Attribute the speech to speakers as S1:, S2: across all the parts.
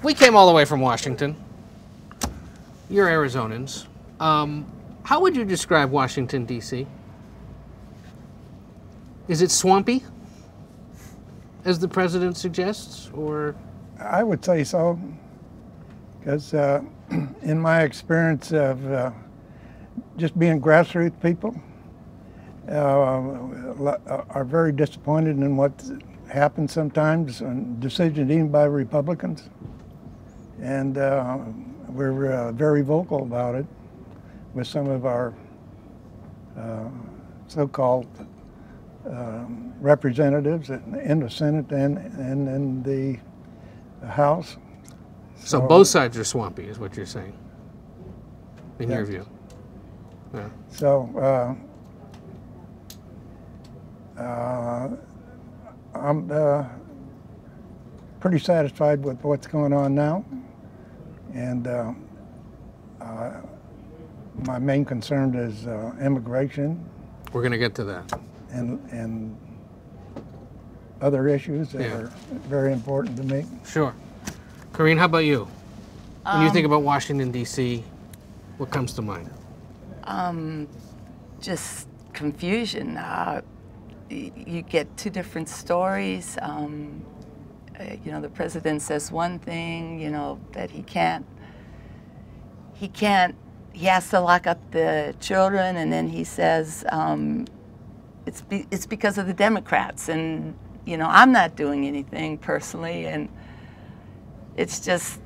S1: We came all the way from Washington. You're Arizonans. How would you describe Washington, D.C.? Is it swampy, as the president suggests, or?
S2: I would say so, because in my experience of just being grassroots people, are very disappointed in what happens sometimes, and decisions even by Republicans. And we're very vocal about it with some of our so-called representatives in the Senate and in the House.
S1: So both sides are swampy, is what you're saying, in your view. Yeah.
S2: So I'm pretty satisfied with what's going on now, and my main concern is immigration.
S1: We're going to get to that.
S2: And other issues that are very important to me.
S1: Sure. Corinne, how about you? When you think about Washington, D.C., what comes to mind?
S3: Just confusion. You get two different stories. You know, the president says one thing, you know, that he has to lock up the children, and then he says it's because of the Democrats, and, you know, I'm not doing anything personally, and it's just,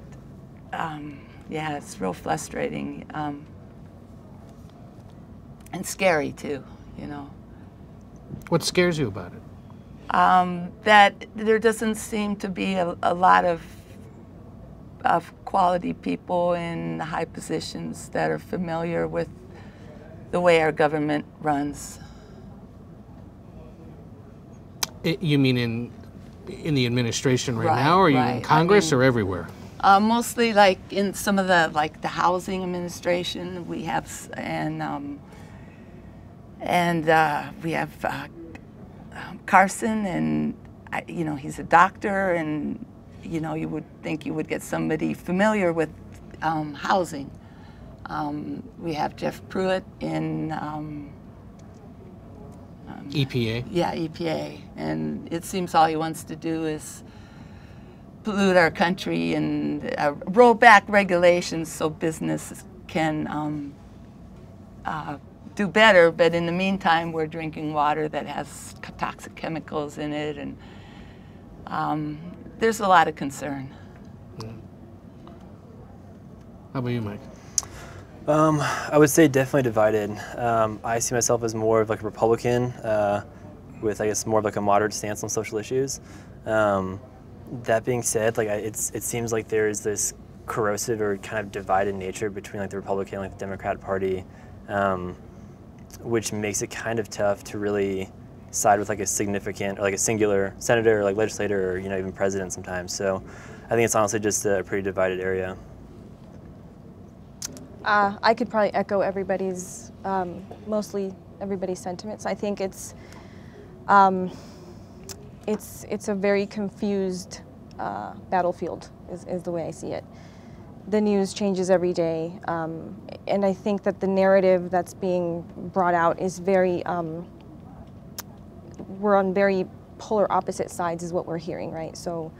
S3: yeah, it's real frustrating, and scary too, you know.
S1: What scares you about it?
S3: That there doesn't seem to be a lot of quality people in high positions that are familiar with the way our government runs.
S1: You mean in the administration right now, or you in
S3: right.
S1: Congress,
S3: I mean,
S1: or everywhere?
S3: Mostly like in some of the the housing administration we have, and we have Carson, and you know, he's a doctor, and you know, you would think you would get somebody familiar with housing. We have Jeff Pruitt in
S1: EPA.
S3: Yeah, EPA, and it seems all he wants to do is pollute our country and roll back regulations so business can do better, but in the meantime, we're drinking water that has toxic chemicals in it, and there's a lot of concern.
S1: Yeah. How about you, Mike?
S4: I would say definitely divided. I see myself as more of like a Republican with, I guess, more of like a moderate stance on social issues. That being said, like it seems like there is this corrosive or kind of divided nature between like the Republican and like the Democrat Party, which makes it kind of tough to really side with like a significant or like a singular senator or like legislator or, you know, even president sometimes. So I think it's honestly just a pretty divided area.
S5: I could probably echo everybody's, mostly everybody's sentiments. I think it's a very confused battlefield is the way I see it. The news changes every day, and I think that the narrative that's being brought out is very, we're on very polar opposite sides is what we're hearing, right? So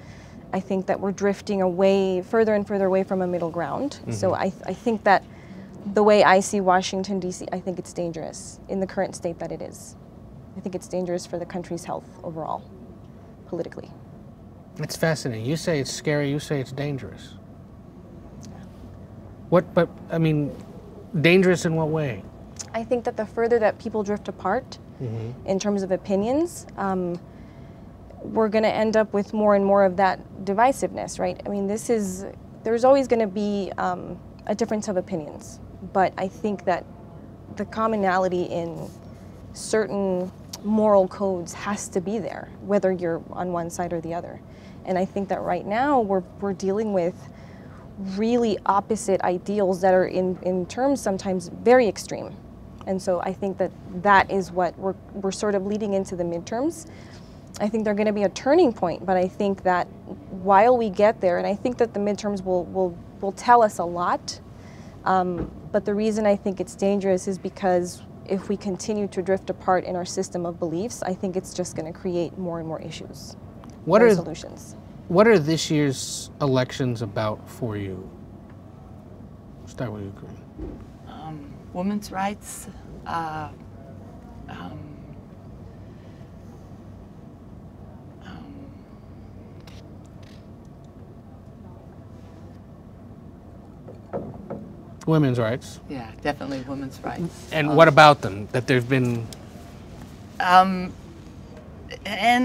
S5: I think that we're drifting away, further and further away from a middle ground. Mm-hmm. So I think that the way I see Washington, D.C., I think it's dangerous in the current state that it is. I think it's dangerous for the country's health overall, politically.
S1: It's fascinating. You say it's scary, you say it's dangerous. But, I mean, dangerous in what way?
S5: I think that the further that people drift apart in terms of opinions, we're going to end up with more and more of that divisiveness, right? I mean, there's always going to be a difference of opinions, but I think that the commonality in certain moral codes has to be there, whether you're on one side or the other. And I think that right now we're dealing with really opposite ideals that are in terms sometimes very extreme. And so I think that that is what we're sort of leading into the midterms. I think they're going to be a turning point, but I think that while we get there, and I think that the midterms will tell us a lot, but the reason I think it's dangerous is because if we continue to drift apart in our system of beliefs, I think it's just going to create more and more issues.
S1: What
S5: more
S1: are
S5: solutions?
S1: What are this year's elections about for you? Start with you, Corinne.
S3: Women's rights,
S1: Women's rights.
S3: yeah, definitely women's rights.
S1: And what about them? That there's been.
S3: And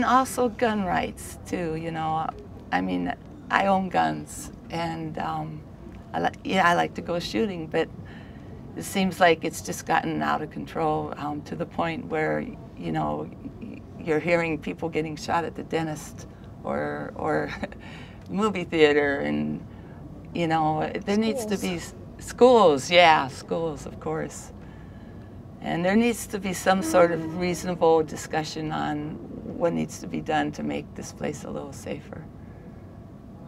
S3: also gun rights too. You know, I mean, I own guns, and I like to go shooting, but it seems like it's just gotten out of control to the point where, you know, you're hearing people getting shot at the dentist or movie theater, and you know, there needs to be schools, yeah, schools, of course. And there needs to be some sort of reasonable discussion on what needs to be done to make this place a little safer.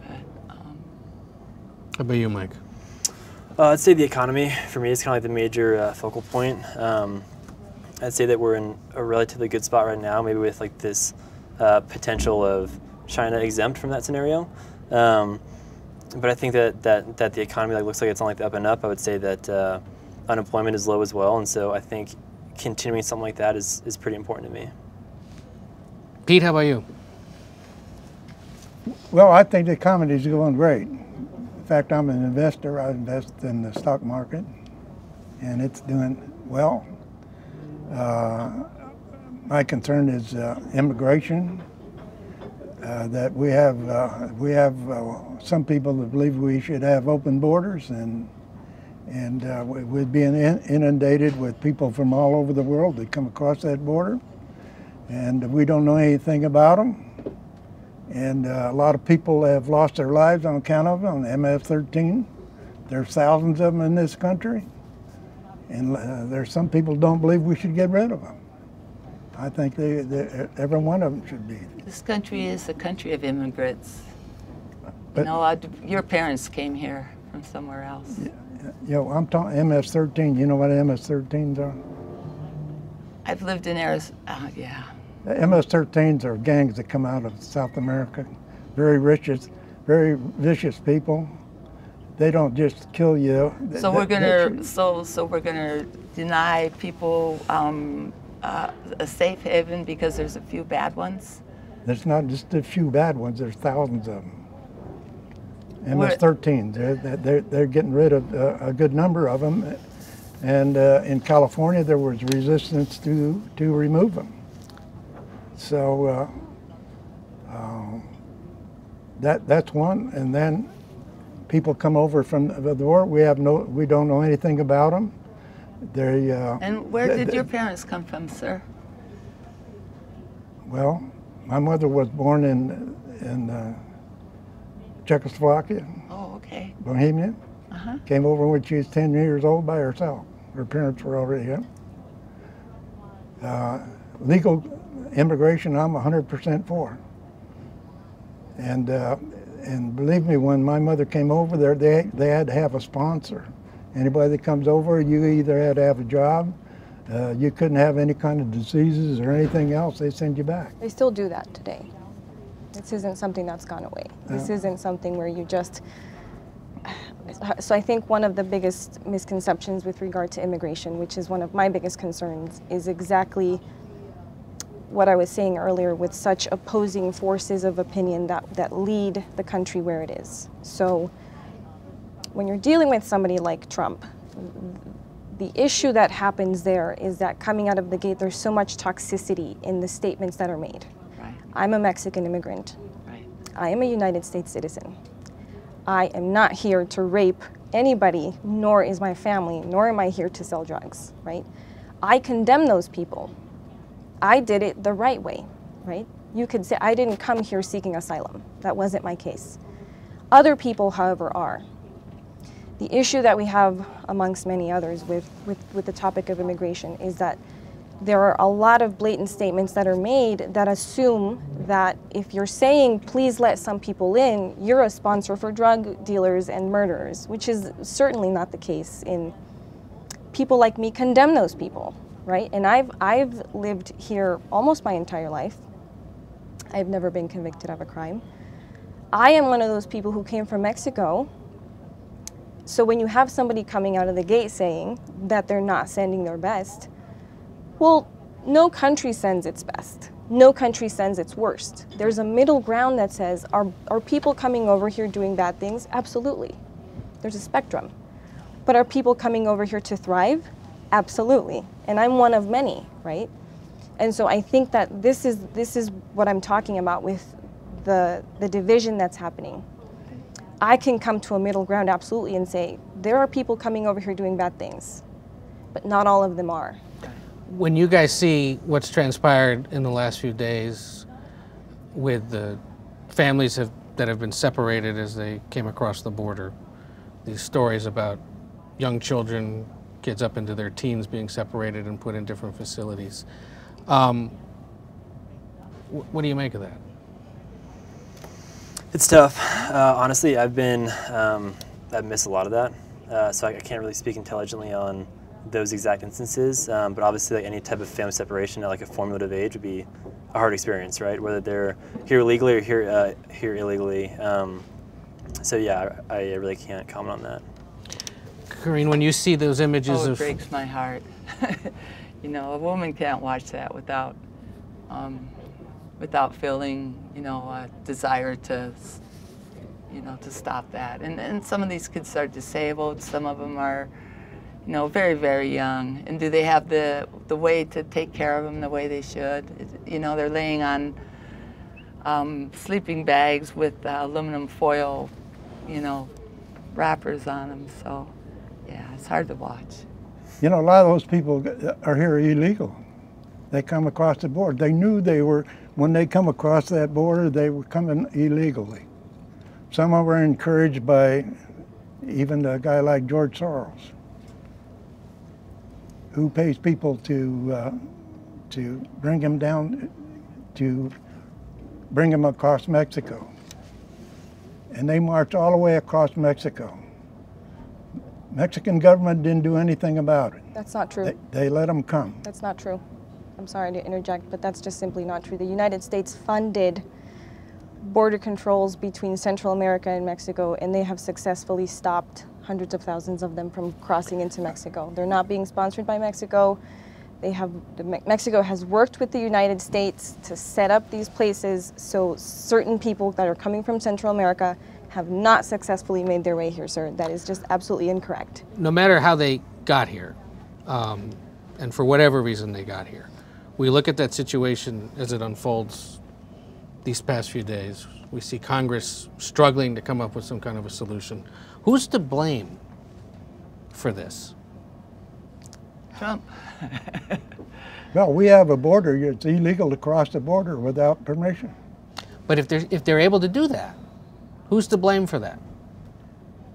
S3: But,
S1: How about you, Mike?
S4: I'd say the economy, for me, is kind of like the major focal point. I'd say that we're in a relatively good spot right now, maybe with like this potential of China exempt from that scenario. But I think that the economy looks like it's on like the up and up. I would say that unemployment is low as well, and so I think continuing something like that is pretty important to me.
S1: Pete, how about you?
S2: Well, I think the economy is going great. In fact, I'm an investor. I invest in the stock market, and it's doing well. My concern is immigration. That we have some people that believe we should have open borders, and we're being inundated with people from all over the world that come across that border, and we don't know anything about them. And a lot of people have lost their lives on account of it, on MS-13. There's thousands of them in this country, and there's some people who don't believe we should get rid of them. I think every one of them should be.
S3: this country is a country of immigrants.
S2: But,
S3: you know, your parents came here from somewhere else.
S2: You know, I'm talking MS-13. You know what MS-13s are?
S3: I've lived in Arizona, yeah.
S2: MS-13s are gangs that come out of South America. Very vicious people. They don't just kill you.
S3: So we're gonna so we're gonna deny people a safe haven because there's a few bad ones.
S2: There's not just a few bad ones. There's thousands of them. MS-13s. They're getting rid of a good number of them, and in California there was resistance to remove them. So that's one, and then people come over from the war. We don't know anything about them.
S3: And where did your parents come from, sir?
S2: Well, my mother was born in Czechoslovakia.
S3: Oh, okay.
S2: Bohemia.
S3: Uh-huh.
S2: Came over when she was 10 years old by herself. Her parents were already here. Legal immigration, I'm 100% for. And believe me, when my mother came over there, they had to have a sponsor. Anybody that comes over, you either had to have a job, you couldn't have any kind of diseases or anything else, they send you back.
S5: They still do that today. This isn't something that's gone away. This isn't something where you just... So I think one of the biggest misconceptions with regard to immigration, which is one of my biggest concerns, is exactly what I was saying earlier, with such opposing forces of opinion that lead the country where it is. So when you're dealing with somebody like Trump, the issue that happens there is that coming out of the gate, there's so much toxicity in the statements that are made.
S3: Right.
S5: I'm a Mexican immigrant.
S3: Right.
S5: I am a United States citizen. I am not here to rape anybody, nor is my family, nor am I here to sell drugs, right? I condemn those people. I did it the right way, right? You could say, I didn't come here seeking asylum. That wasn't my case. Other people, however, are. The issue that we have, amongst many others, with the topic of immigration is that there are a lot of blatant statements that are made that assume that if you're saying, please let some people in, you're a sponsor for drug dealers and murderers, which is certainly not the case. In people like me condemn those people, right? And I've lived here almost my entire life. I've never been convicted of a crime. I am one of those people who came from Mexico. So when you have somebody coming out of the gate saying that they're not sending their best, well, no country sends its best. No country sends its worst. There's a middle ground that says, are people coming over here doing bad things? Absolutely. There's a spectrum. But are people coming over here to thrive? Absolutely. And I'm one of many, right? And so I think that this is what I'm talking about with the division that's happening. I can come to a middle ground absolutely and say, there are people coming over here doing bad things, but not all of them are.
S1: When you guys see what's transpired in the last few days with the families that have been separated as they came across the border, these stories about young children, kids up into their teens being separated and put in different facilities, what do you make of that?
S4: It's tough. Honestly, I've missed a lot of that, so I can't really speak intelligently on those exact instances. But obviously, like any type of family separation at like a formative age would be a hard experience, right? Whether they're here legally or here illegally. So yeah, I really can't comment on that.
S1: Corinne, when you see those images
S3: it breaks my heart. You know, a woman can't watch that without feeling, you know, a desire to, you know, to stop that. And some of these kids are disabled. Some of them are, you know, very, very young. And do they have the way to take care of them the way they should? You know, they're laying on sleeping bags with aluminum foil, you know, wrappers on them. So, yeah, it's hard to watch.
S2: You know, a lot of those people are here illegal. They come across the border. They knew they were, when they come across that border, they were coming illegally. Some of them were encouraged by even a guy like George Soros, who pays people to bring them down, to bring them across Mexico. And they marched all the way across Mexico. Mexican government didn't do anything about it.
S5: That's not true.
S2: They let them come.
S5: That's not true. I'm sorry to interject, but that's just simply not true. The United States funded border controls between Central America and Mexico, and they have successfully stopped hundreds of thousands of them from crossing into Mexico. They're not being sponsored by Mexico. Mexico has worked with the United States to set up these places so certain people that are coming from Central America have not successfully made their way here, sir. That is just absolutely incorrect.
S1: No matter how they got here, and for whatever reason they got here, we look at that situation as it unfolds these past few days. We see Congress struggling to come up with some kind of a solution. Who's to blame for this?
S3: Trump.
S2: Well, we have a border. It's illegal to cross the border without permission.
S1: But if they're able to do that, who's to blame for that?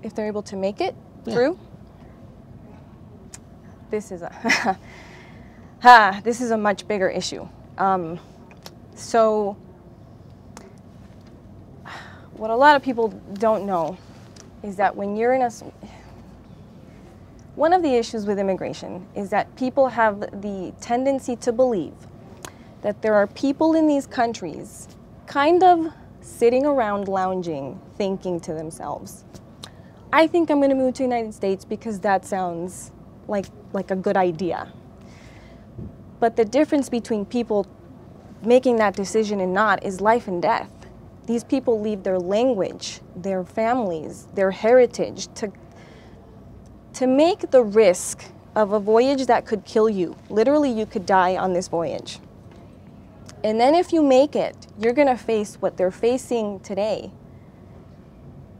S5: If they're able to make it through, this is a this is a much bigger issue. So what a lot of people don't know is that when you're in one of the issues with immigration is that people have the tendency to believe that there are people in these countries kind of sitting around lounging, thinking to themselves, I think I'm going to move to the United States because that sounds like a good idea. But the difference between people making that decision and not is life and death. These people leave their language, their families, their heritage to make the risk of a voyage that could kill you. Literally, you could die on this voyage. And then if you make it, you're going to face what they're facing today.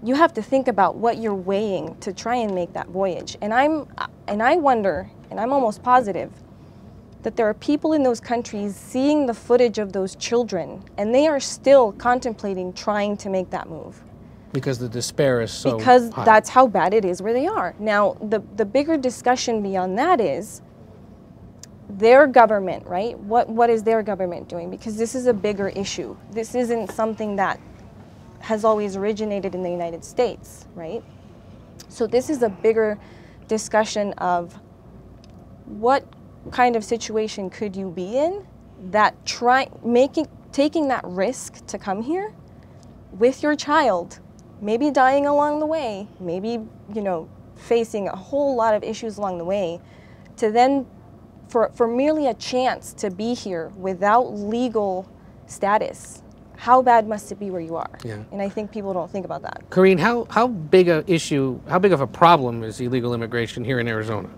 S5: You have to think about what you're weighing to try and make that voyage. And I wonder, and I'm almost positive, that there are people in those countries seeing the footage of those children, and they are still contemplating trying to make that move.
S1: Because the despair is so
S5: Because
S1: high.
S5: that's how bad it is where they are. Now, the bigger discussion beyond that is their government, right? What is their government doing? Because this is a bigger issue. This isn't something that has always originated in the United States, right? So this is a bigger discussion of what kind of situation could you be in that taking that risk to come here with your child, maybe dying along the way, maybe, you know, facing a whole lot of issues along the way, to then for merely a chance to be here without legal status. How bad must it be where you are?
S1: Yeah.
S5: And I think people don't think about that.
S1: Corrine, how big a issue, how big of a problem is illegal immigration here in Arizona?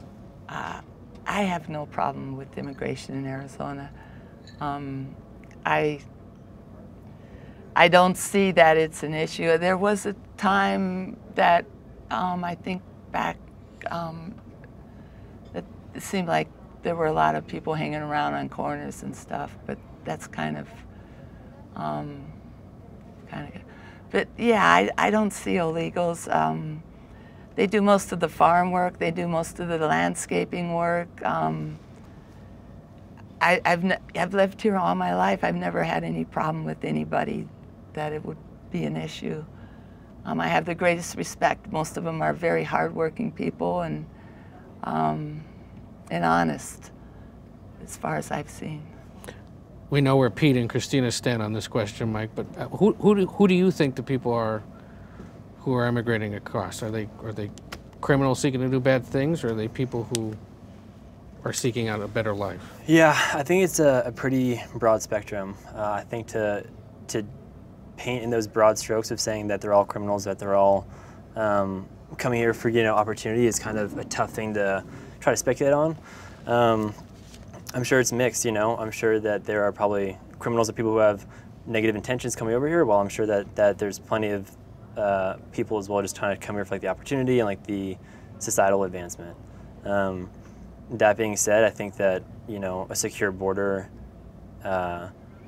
S3: I have no problem with immigration in Arizona. I don't see that it's an issue. There was a time that I think back that it seemed like there were a lot of people hanging around on corners and stuff, but that's kind of but yeah, I don't see illegals. They do most of the farm work. They do most of the landscaping work. I've lived here all my life. I've never had any problem with anybody that it would be an issue. I have the greatest respect. Most of them are very hardworking people and honest, as far as I've seen.
S1: We know where Pete and Christina stand on this question, Mike, but who do you think the people are who are immigrating across? Are they criminals seeking to do bad things, or are they people who are seeking out a better life?
S4: Yeah, I think it's a pretty broad spectrum. I think to paint in those broad strokes of saying that they're all criminals, that they're all coming here for opportunity is kind of a tough thing to try to speculate on. I'm sure it's mixed, I'm sure that there are probably criminals or people who have negative intentions coming over here, while I'm sure that there's plenty of people as well just trying to come here for like the opportunity and like the societal advancement. That being said, I think that a secure border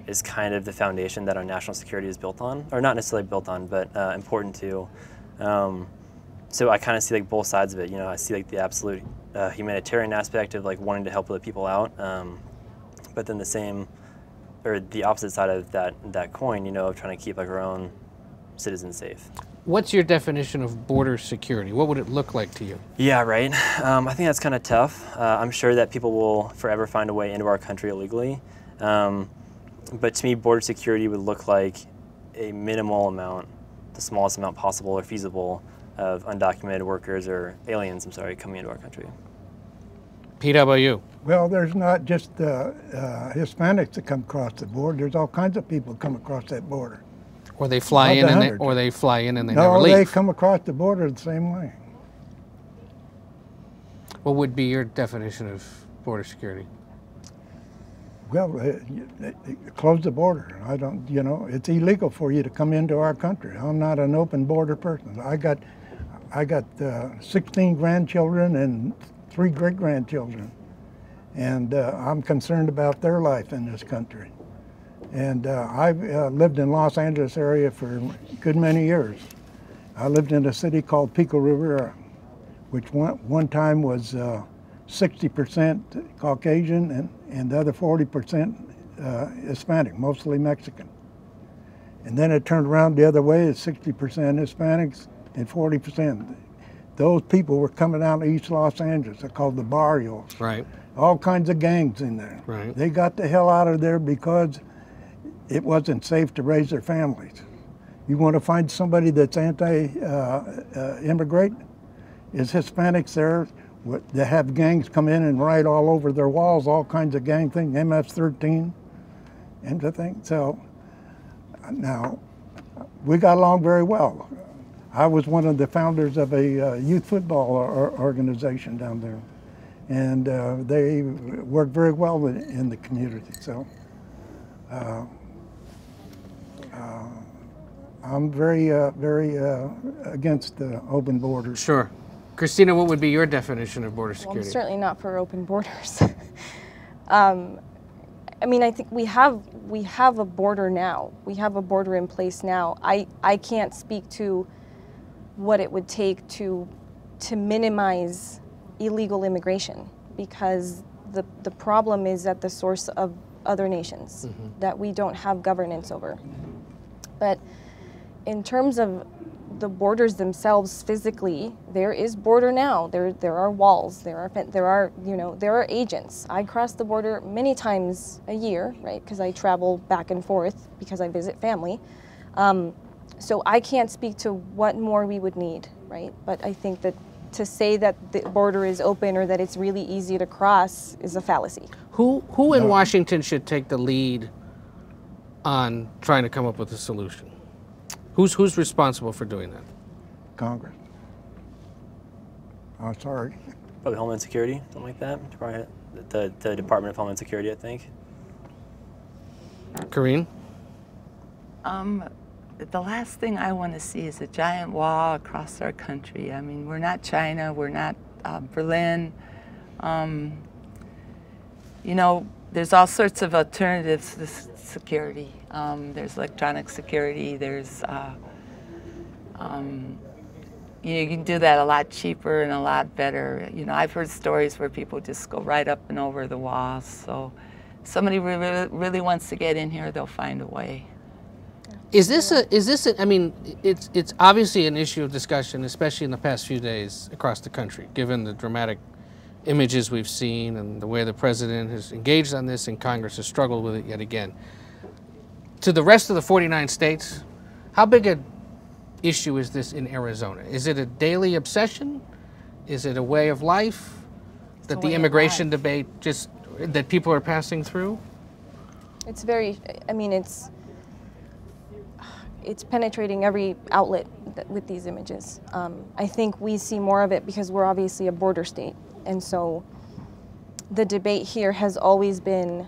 S4: is kind of the foundation that our national security is built on, or not necessarily built on, but important to. So I kind of see like both sides of it. I see like the absolute humanitarian aspect of like wanting to help other people out, but then the opposite side of that coin, of trying to keep like our own citizens safe.
S1: What's your definition of border security? What would it look like to you?
S4: Yeah, right. I think that's kind of tough. I'm sure that people will forever find a way into our country illegally. But to me, border security would look like a minimal amount, the smallest amount possible or feasible, of undocumented workers or aliens, coming into our country.
S1: Pete, how about you?
S2: Well, there's not just Hispanics that come across the border. There's all kinds of people come across that border.
S1: Or they fly in and they
S2: No,
S1: never leave.
S2: they come across the border the same way.
S1: What would be your definition of border security?
S2: Well, close the border. I don't, it's illegal for you to come into our country. I'm not an open border person. I got 16 grandchildren and 3 great-grandchildren, and I'm concerned about their life in this country. And I've lived in Los Angeles area for a good many years. I lived in a city called Pico Rivera, which one time was 60% Caucasian and the other 40% Hispanic, mostly Mexican. And then it turned around the other way, it's 60% Hispanics and 40%. Those people were coming out of East Los Angeles. They're called the barrios.
S1: Right.
S2: All kinds of gangs in there.
S1: Right.
S2: They got the hell out of there because it wasn't safe to raise their families. You want to find somebody that's anti-immigrant? Is Hispanics there? They have gangs come in and write all over their walls, all kinds of gang things, MS-13 and the thing. So now, we got along very well. I was one of the founders of a youth football organization down there, and they work very well in the community. So I'm very against open borders.
S1: Sure. Christina, what would be your definition of border
S5: Well,
S1: security?
S5: I'm certainly not for open borders. I mean, I think we have a border now. We have a border in place now. I can't speak to what it would take to minimize illegal immigration, because the problem is at the source of other nations that we don't have governance over. But in terms of the borders themselves physically, there is border now. There are walls. There are agents. I cross the border many times a year, right? Because I travel back and forth because I visit family. So I can't speak to what more we would need, right? But I think that to say that the border is open or that it's really easy to cross is a fallacy.
S1: Who in Washington should take the lead on trying to come up with a solution? Who's responsible for doing that?
S2: Congress. I'm sorry.
S4: Probably Homeland Security, something like that. Probably the Department of Homeland Security, I think.
S1: Corrine?
S3: The last thing I want to see is a giant wall across our country. I mean, we're not China, we're not Berlin. You know, there's all sorts of alternatives to security. There's electronic security, there's, you can do that a lot cheaper and a lot better. You know, I've heard stories where people just go right up and over the walls. So if somebody really wants to get in here, they'll find a way.
S1: I mean, it's obviously an issue of discussion, especially in the past few days across the country, given the dramatic images we've seen and the way the president has engaged on this and Congress has struggled with it yet again. To the rest of the 49 states, how big an issue is this in Arizona? Is it a daily obsession? Is it a way of life that the immigration debate that people are passing through?
S5: It's very, I mean, it's penetrating every outlet with these images. I think we see more of it because we're obviously a border state. And so the debate here has always been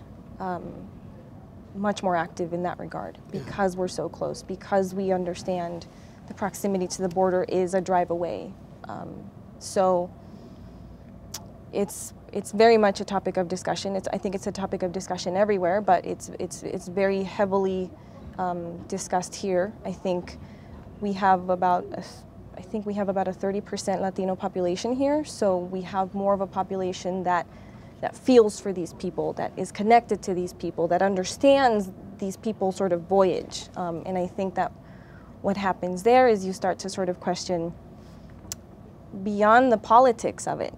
S5: much more active in that regard because we're so close, because we understand the proximity to the border is a drive away. So it's very much a topic of discussion. I think it's a topic of discussion everywhere, but it's very heavily discussed here. I think we have about a 30% Latino population here, so we have more of a population that feels for these people, that is connected to these people, that understands these people's sort of voyage. And I think that what happens there is you start to sort of question beyond the politics of it.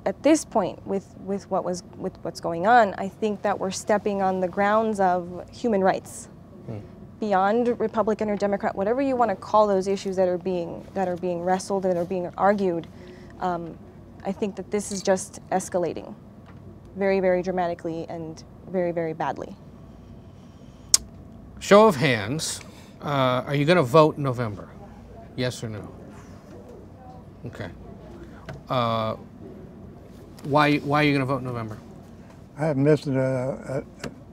S5: At this point, with what's going on, I think that we're stepping on the grounds of human rights. Beyond Republican or Democrat, whatever you want to call those issues that are being wrestled, that are being argued, I think that this is just escalating very, very dramatically and very, very badly.
S1: Show of hands, are you going to vote in November? Yes or no? Okay. Why are you going to vote in November?
S2: I have missed an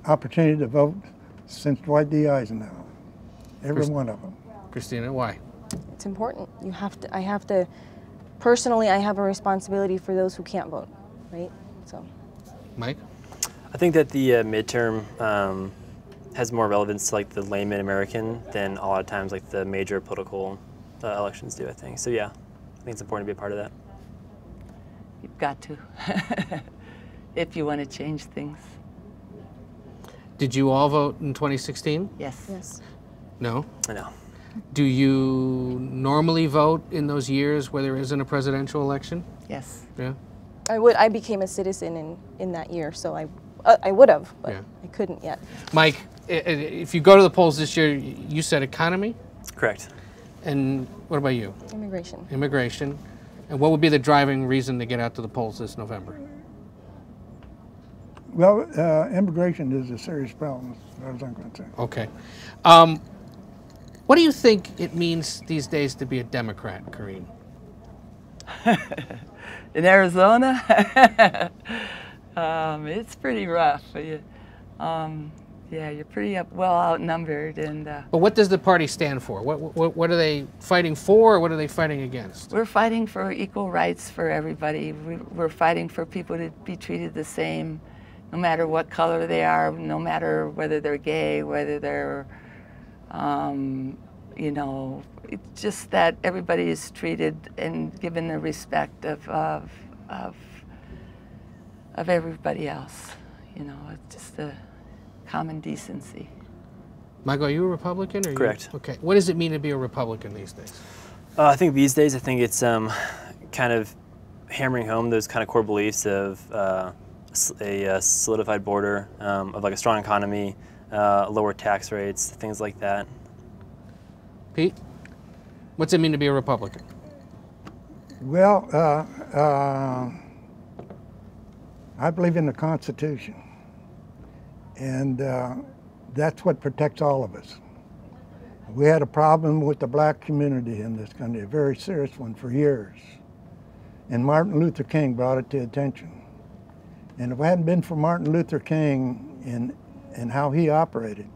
S2: opportunity to vote since Dwight D. Eisenhower. Every one of them.
S1: Christina, why?
S5: It's important. Personally, I have a responsibility for those who can't vote, right? So.
S1: Mike?
S4: I think that the midterm has more relevance to like the layman American than a lot of times like the major political elections do, I think. So yeah, I think it's important to be a part of that.
S3: You've got to, if you want to change things.
S1: Did you all vote in 2016?
S3: Yes.
S5: Yes.
S1: No?
S4: No.
S1: Do you normally vote in those years where there isn't a presidential election?
S3: Yes.
S1: Yeah?
S5: I became a citizen in that year, so I would have, but
S1: Yeah.
S5: I couldn't yet.
S1: Mike, if you go to the polls this year, you said economy?
S4: Correct.
S1: And what about you?
S5: Immigration.
S1: Immigration. And what would be the driving reason to get out to the polls this November?
S2: Well, immigration is a serious problem, as far as I'm concerned.
S1: Okay. What do you think it means these days to be a Democrat, Corrine?
S3: In Arizona, it's pretty rough. Yeah, you're pretty well outnumbered, and.
S1: But what does the party stand for? What are they fighting for, or what are they fighting against?
S3: We're fighting for equal rights for everybody. We're fighting for people to be treated the same, no matter what color they are, no matter whether they're gay, whether they're, you know, it's just that everybody is treated and given the respect of of everybody else. You know, it's just a common decency.
S1: Michael, are you a Republican? Or
S4: Correct.
S1: Okay. What does it mean to be a Republican these days?
S4: I think these days, I think it's kind of hammering home those kind of core beliefs of a solidified border, of like a strong economy, lower tax rates, things like that.
S1: Pete, what's it mean to be a Republican?
S2: Well, I believe in the Constitution, and that's what protects all of us. We had a problem with the black community in this country, a very serious one for years, and Martin Luther King brought it to attention. And if it hadn't been for Martin Luther King and how he operated,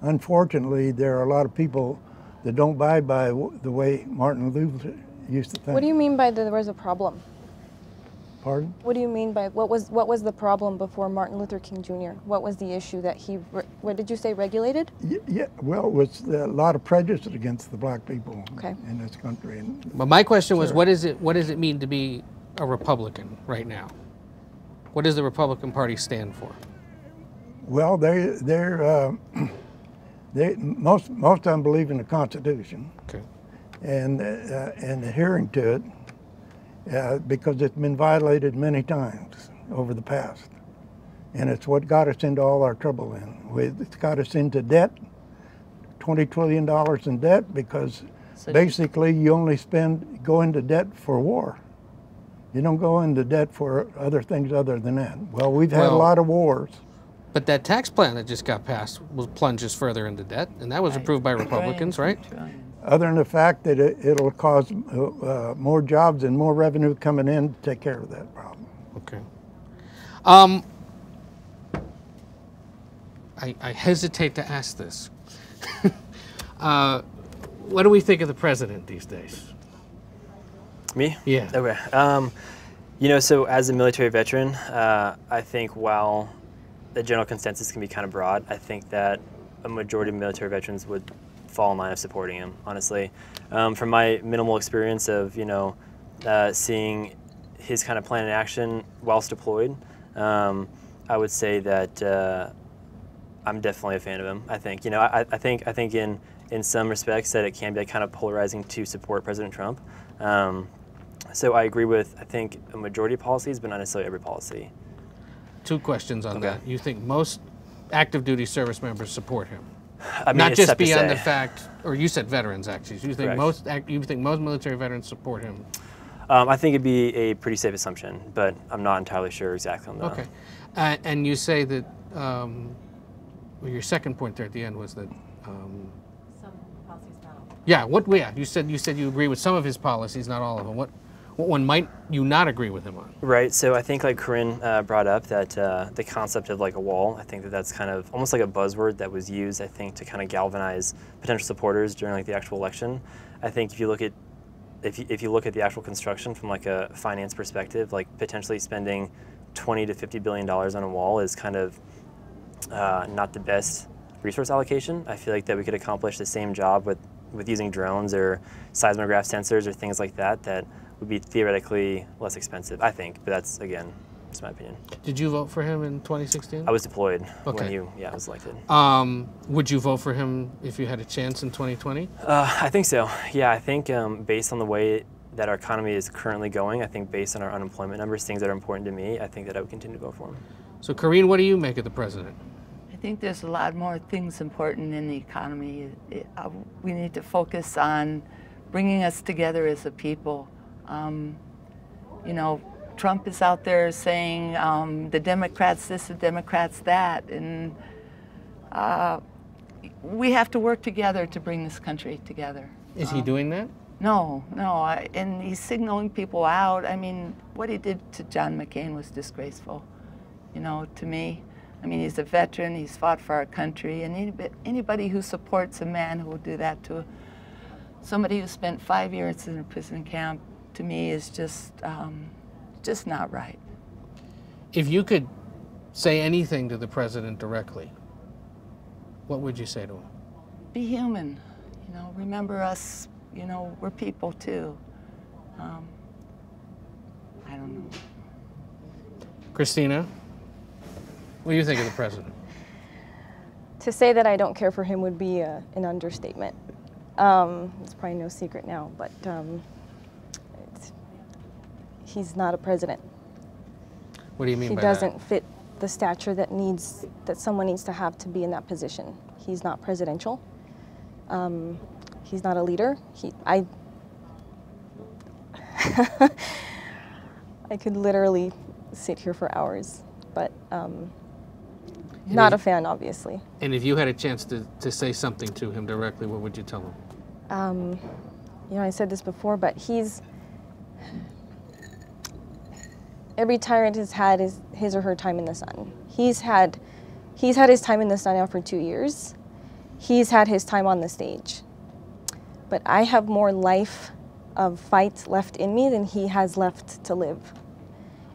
S2: unfortunately, there are a lot of people that don't buy by the way Martin Luther used to think.
S5: What do you mean by there was a problem?
S2: Pardon?
S5: What do you mean by what was the problem before Martin Luther King Jr.? What was the issue that he, what did you say, regulated?
S2: Yeah, well, it was a lot of prejudice against the black people in this country.
S1: But my question was, what does it mean to be a Republican right now? What does the Republican Party stand for?
S2: Well, most of them believe in the Constitution,
S1: Okay.
S2: and adhering to it because it's been violated many times over the past, and it's what got us into all our trouble. It's got us into debt, $20 trillion in debt, because basically you only go into debt for war. You don't go into debt for other things other than that. Well, we've had a lot of wars.
S1: But that tax plan that just got passed will plunge us further into debt, and that was approved by Republicans, right?
S2: Other than the fact that it'll cause more jobs and more revenue coming in to take care of that problem.
S1: Okay. I hesitate to ask this. What do we think of the president these days?
S4: Me?
S1: Yeah.
S4: Okay. You know, so as a military veteran, I think while the general consensus can be kind of broad, I think that a majority of military veterans would fall in line of supporting him, honestly. From my minimal experience of, seeing his kind of plan in action whilst deployed, I would say that I'm definitely a fan of him. I think, I think in some respects that it can be kind of polarizing to support President Trump. So I agree with, I think, a majority of policies, but not necessarily every policy.
S1: Two questions on that. You think most active duty service members support him?
S4: I mean,
S1: not just
S4: tough to
S1: beyond
S4: say.
S1: the fact, or you said veterans actually. So you think most military veterans support him?
S4: I think it'd be a pretty safe assumption, but I'm not entirely sure exactly on that.
S1: Okay. And you say that, well, your second point there at the end was that.
S6: Some policies not.
S1: Yeah. You said you agree with some of his policies, not all of them. What one might you not agree with him on?
S4: Right. So I think, like Corinne brought up, that the concept of like a wall. I think that that's kind of almost like a buzzword that was used, I think, to kind of galvanize potential supporters during like the actual election. I think if you look at the actual construction from like a finance perspective, like potentially spending $20 to $50 billion on a wall is kind of not the best resource allocation. I feel like that we could accomplish the same job with using drones or seismograph sensors or things like that would be theoretically less expensive, I think. But that's, again, just my opinion.
S1: Did you vote for him in 2016?
S4: I was deployed when he was elected.
S1: Would you vote for him if you had a chance in 2020?
S4: I think so. Yeah, I think based on the way that our economy is currently going, I think based on our unemployment numbers, things that are important to me, I think that I would continue to vote for him.
S1: So, Corinne, what do you make of the president?
S3: I think there's a lot more things important in the economy. We need to focus on bringing us together as a people. Trump is out there saying the Democrats this, the Democrats that, and we have to work together to bring this country together.
S1: Is he doing that?
S3: No, and he's signaling people out. I mean, what he did to John McCain was disgraceful, to me. I mean, he's a veteran, he's fought for our country, and anybody who supports a man who will do that to somebody who spent 5 years in a prison camp, to me, is just not right.
S1: If you could say anything to the president directly, what would you say to him?
S3: Be human, remember us, we're people too. I don't know.
S1: Christina, what do you think of the president?
S5: To say that I don't care for him would be an understatement. It's probably no secret now, but he's not a president.
S1: What do you mean
S5: He
S1: by
S5: doesn't fit the stature that someone needs to have to be in that position. He's not presidential. He's not a leader. I could literally sit here for hours, but not a fan, obviously.
S1: And if you had a chance to say something to him directly, what would you tell him?
S5: You know, I said this before, but every tyrant has had his or her time in the sun. He's had his time in the sun now for 2 years. He's had his time on the stage. But I have more life of fight left in me than he has left to live.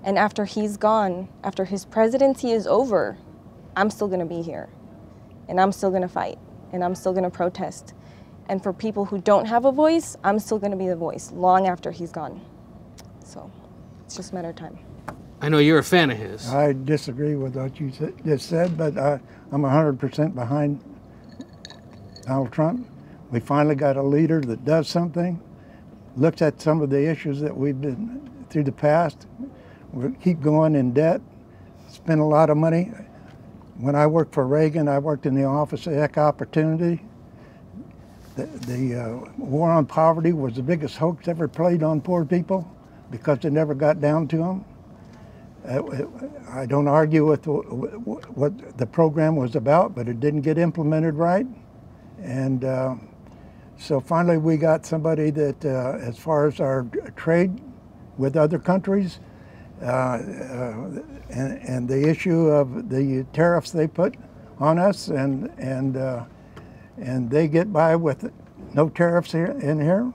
S5: And after he's gone, after his presidency is over, I'm still gonna be here. And I'm still gonna fight. And I'm still gonna protest. And for people who don't have a voice, I'm still gonna be the voice long after he's gone. So it's just a matter of time.
S1: I know you're a fan of his.
S2: I disagree with what you just said, but I'm 100% behind Donald Trump. We finally got a leader that does something, looks at some of the issues that we've been through the past. We keep going in debt, spend a lot of money. When I worked for Reagan, I worked in the Office of Economic Opportunity. The war on poverty was the biggest hoax ever played on poor people because it never got down to them. I don't argue with what the program was about, but it didn't get implemented right. And so finally we got somebody that, as far as our trade with other countries, and the issue of the tariffs they put on us, and they get by with no tariffs in here.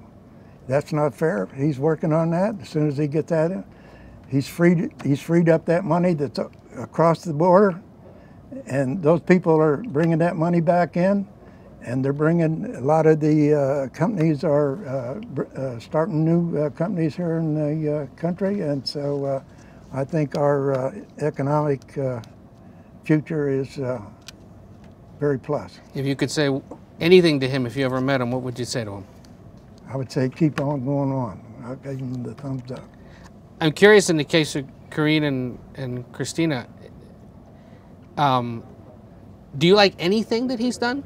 S2: That's not fair. He's working on that. As soon as he gets at it, he's freed up that money that's across the border, and those people are bringing that money back in, and they're bringing a lot of the companies are starting new companies here in the country, and so I think our economic future is very plus.
S1: If you could say anything to him, if you ever met him, what would you say to him?
S2: I would say keep on going on. I'll give him the thumbs up.
S1: I'm curious, in the case of Corinne and Christina, do you like anything that he's done?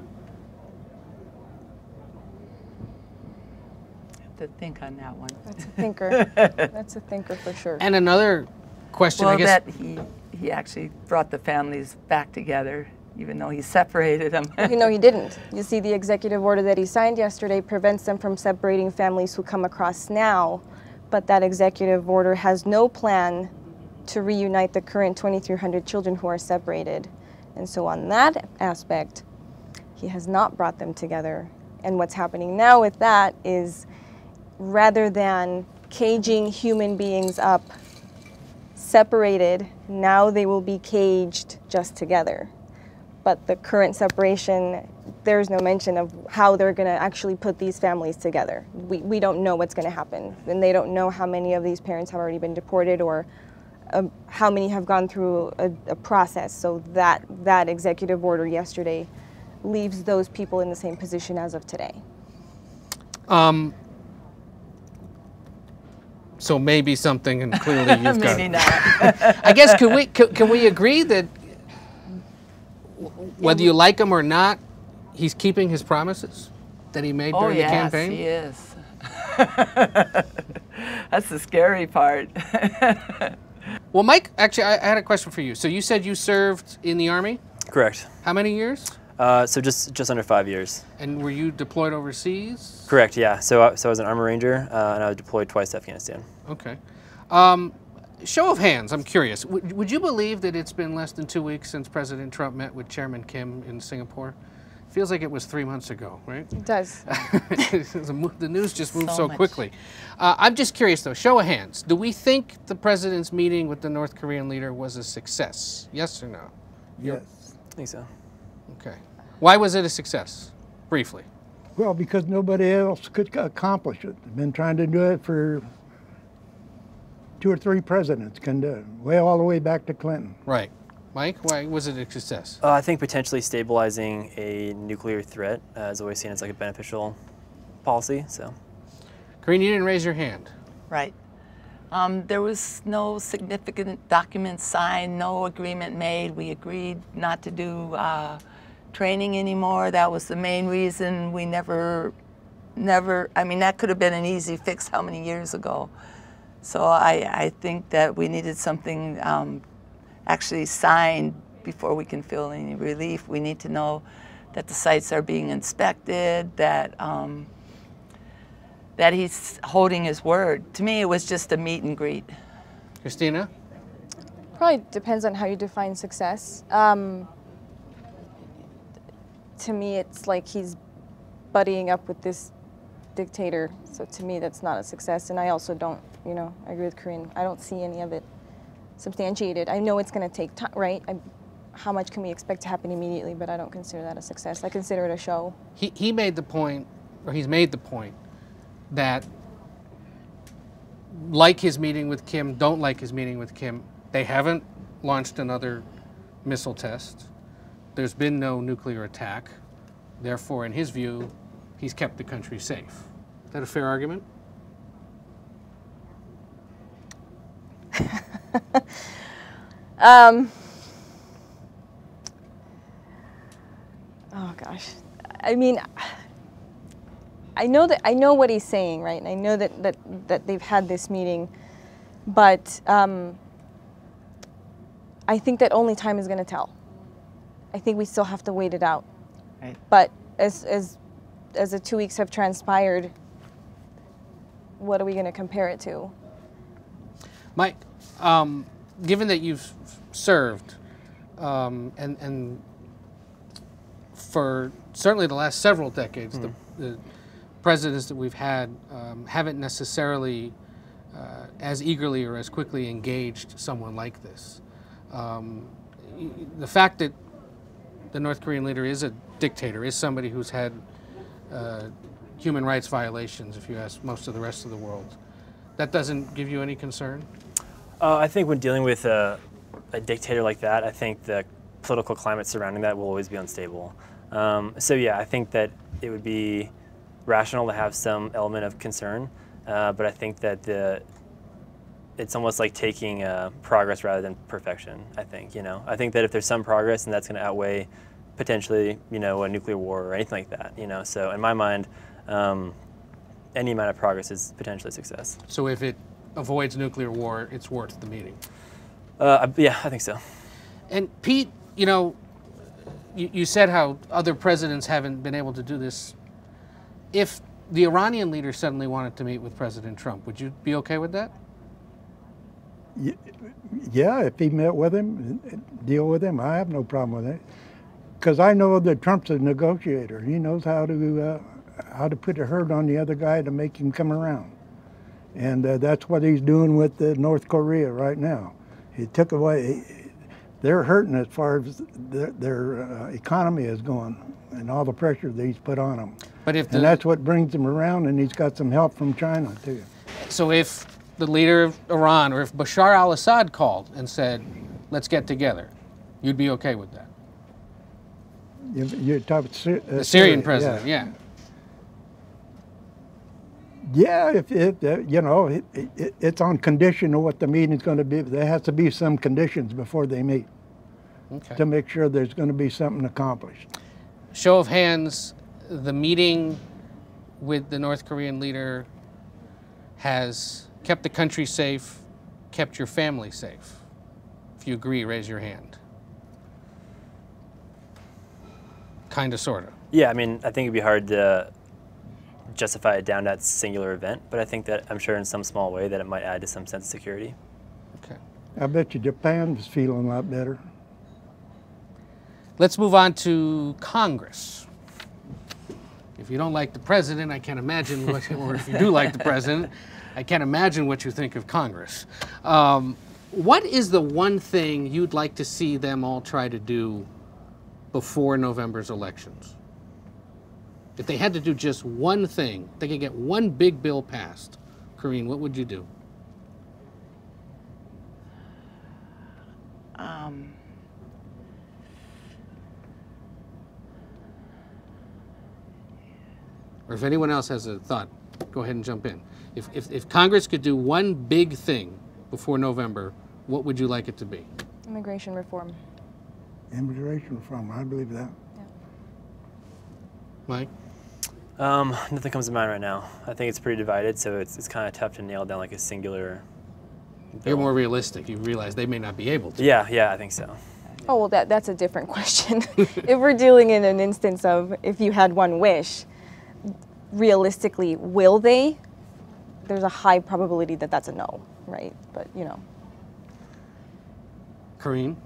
S3: To think on that one.
S5: That's a thinker. That's a thinker for sure.
S1: And another question,
S3: Well,
S1: I guess.
S3: that he actually brought the families back together, even though he separated them.
S5: You know, he didn't. You see, the executive order that he signed yesterday prevents them from separating families who come across now, but that executive order has no plan to reunite the current 2,300 children who are separated. And so on that aspect, he has not brought them together. And what's happening now with that is, rather than caging human beings up separated, now they will be caged just together. But the current separation, there's no mention of how they're going to actually put these families together. We don't know what's going to happen. And they don't know how many of these parents have already been deported, or how many have gone through a process. So that executive order yesterday leaves those people in the same position as of today.
S1: So maybe something, and clearly you've got.
S3: Maybe not.
S1: I guess can we agree that whether you like him or not, he's keeping his promises that he made during the campaign?
S3: Oh, yes, he is. That's the scary part.
S1: Well, Mike, actually, I had a question for you. So you said you served in the Army?
S4: Correct.
S1: How many years?
S4: So just under 5 years.
S1: And were you deployed overseas?
S4: Correct, yeah. So I was an Army Ranger, and I was deployed twice to Afghanistan.
S1: Okay. Show of hands, I'm curious. Would you believe that it's been less than 2 weeks since President Trump met with Chairman Kim in Singapore? Feels like it was 3 months ago, right?
S5: It does.
S1: The news just moves so
S3: much.
S1: quickly. I'm just curious, though, show of hands. Do we think the president's meeting with the North Korean leader was a success? Yes or no?
S2: Yes.
S4: I think so.
S1: Okay. Why was it a success? Briefly.
S2: Well, because nobody else could accomplish it. They've been trying to do it for 2 or 3 presidents can do it, way all the way back to Clinton.
S1: Right. Mike, why was it a success?
S4: I think potentially stabilizing a nuclear threat is always seen as like a beneficial policy. So,
S1: Corinne, you didn't raise your hand.
S3: Right. There was no significant document signed, no agreement made. We agreed not to do training anymore. That was the main reason we never, I mean, that could have been an easy fix how many years ago. So I think that we needed something actually signed before we can feel any relief. We need to know that the sites are being inspected, that that he's holding his word. To me, it was just a meet and greet.
S1: Christina?
S5: Probably depends on how you define success. To me, it's like he's buddying up with this dictator. So to me, that's not a success. And I also don't, you know, I agree with Corinne. I don't see any of it substantiated. I know it's going to take time, right? How much can we expect to happen immediately? But I don't consider that a success. I consider it a show.
S1: He made the point, or he's made the point, that like his meeting with Kim, don't like his meeting with Kim. They haven't launched another missile test. There's been no nuclear attack. Therefore, in his view, he's kept the country safe. Is that a fair argument?
S5: Oh gosh, I mean, I know what he's saying, right? And I know that they've had this meeting, but I think that only time is going to tell. I think we still have to wait it out.
S3: Right.
S5: But as the 2 weeks have transpired, what are we going to compare it to?
S1: Mike, given that you've served, and for certainly the last several decades, the presidents that we've had haven't necessarily as eagerly or as quickly engaged someone like this. The fact that the North Korean leader is a dictator, is somebody who's had human rights violations, if you ask most of the rest of the world, that doesn't give you any concern?
S4: I think when dealing with a dictator like that, I think the political climate surrounding that will always be unstable. So yeah, I think that it would be rational to have some element of concern, but I think that it's almost like taking progress rather than perfection. I think I think that if there's some progress, and that's going to outweigh potentially a nuclear war or anything like that. So in my mind, any amount of progress is potentially a success.
S1: So if it avoids nuclear war, it's worth the meeting.
S4: Yeah, I think so.
S1: And Pete, you said how other presidents haven't been able to do this. If the Iranian leader suddenly wanted to meet with President Trump, would you be okay with that?
S2: Yeah, if he met with him, deal with him, I have no problem with it. Because I know that Trump's a negotiator. He knows how to put a hurt on the other guy to make him come around. And that's what he's doing with North Korea right now. He took away, they're hurting as far as their economy is going and all the pressure that he's put on them.
S1: But if
S2: and that's what brings him around, and he's got some help from China too. So
S1: if the leader of Iran, or if Bashar al-Assad called and said, let's get together, you'd be okay with that?
S2: You're talking
S1: the Syrian president, yeah.
S2: Yeah, if it's on condition of what the meeting's going to be. There has to be some conditions before they meet, to make sure there's going to be something accomplished.
S1: Show of hands, the meeting with the North Korean leader has kept the country safe, kept your family safe. If you agree, raise your hand. Kind of, sort of.
S4: Yeah, I mean, I think it'd be hard to justify it down to that singular event, but I think that I'm sure in some small way that it might add to some sense of security.
S1: Okay.
S2: I bet you Japan's feeling a lot better.
S1: Let's move on to Congress. If you don't like the president, I can't imagine what, or if you do like the president, I can't imagine what you think of Congress. What is the one thing you'd like to see them all try to do before November's elections? If they had to do just one thing, they could get one big bill passed. Corinne, what would you do? Or if anyone else has a thought, go ahead and jump in. If Congress could do one big thing before November, what would you like it to be?
S5: Immigration reform.
S2: Immigration reform, I believe that.
S1: Mike?
S4: Nothing comes to mind right now. I think it's pretty divided, so it's kind of tough to nail down like a singular bill.
S1: You're more realistic. You realize they may not be able to.
S4: Yeah, I think so.
S5: Oh, well, that's a different question. If we're dealing in an instance of if you had one wish, realistically, will they? There's a high probability that that's a no, right? But, you know.
S1: Corrine?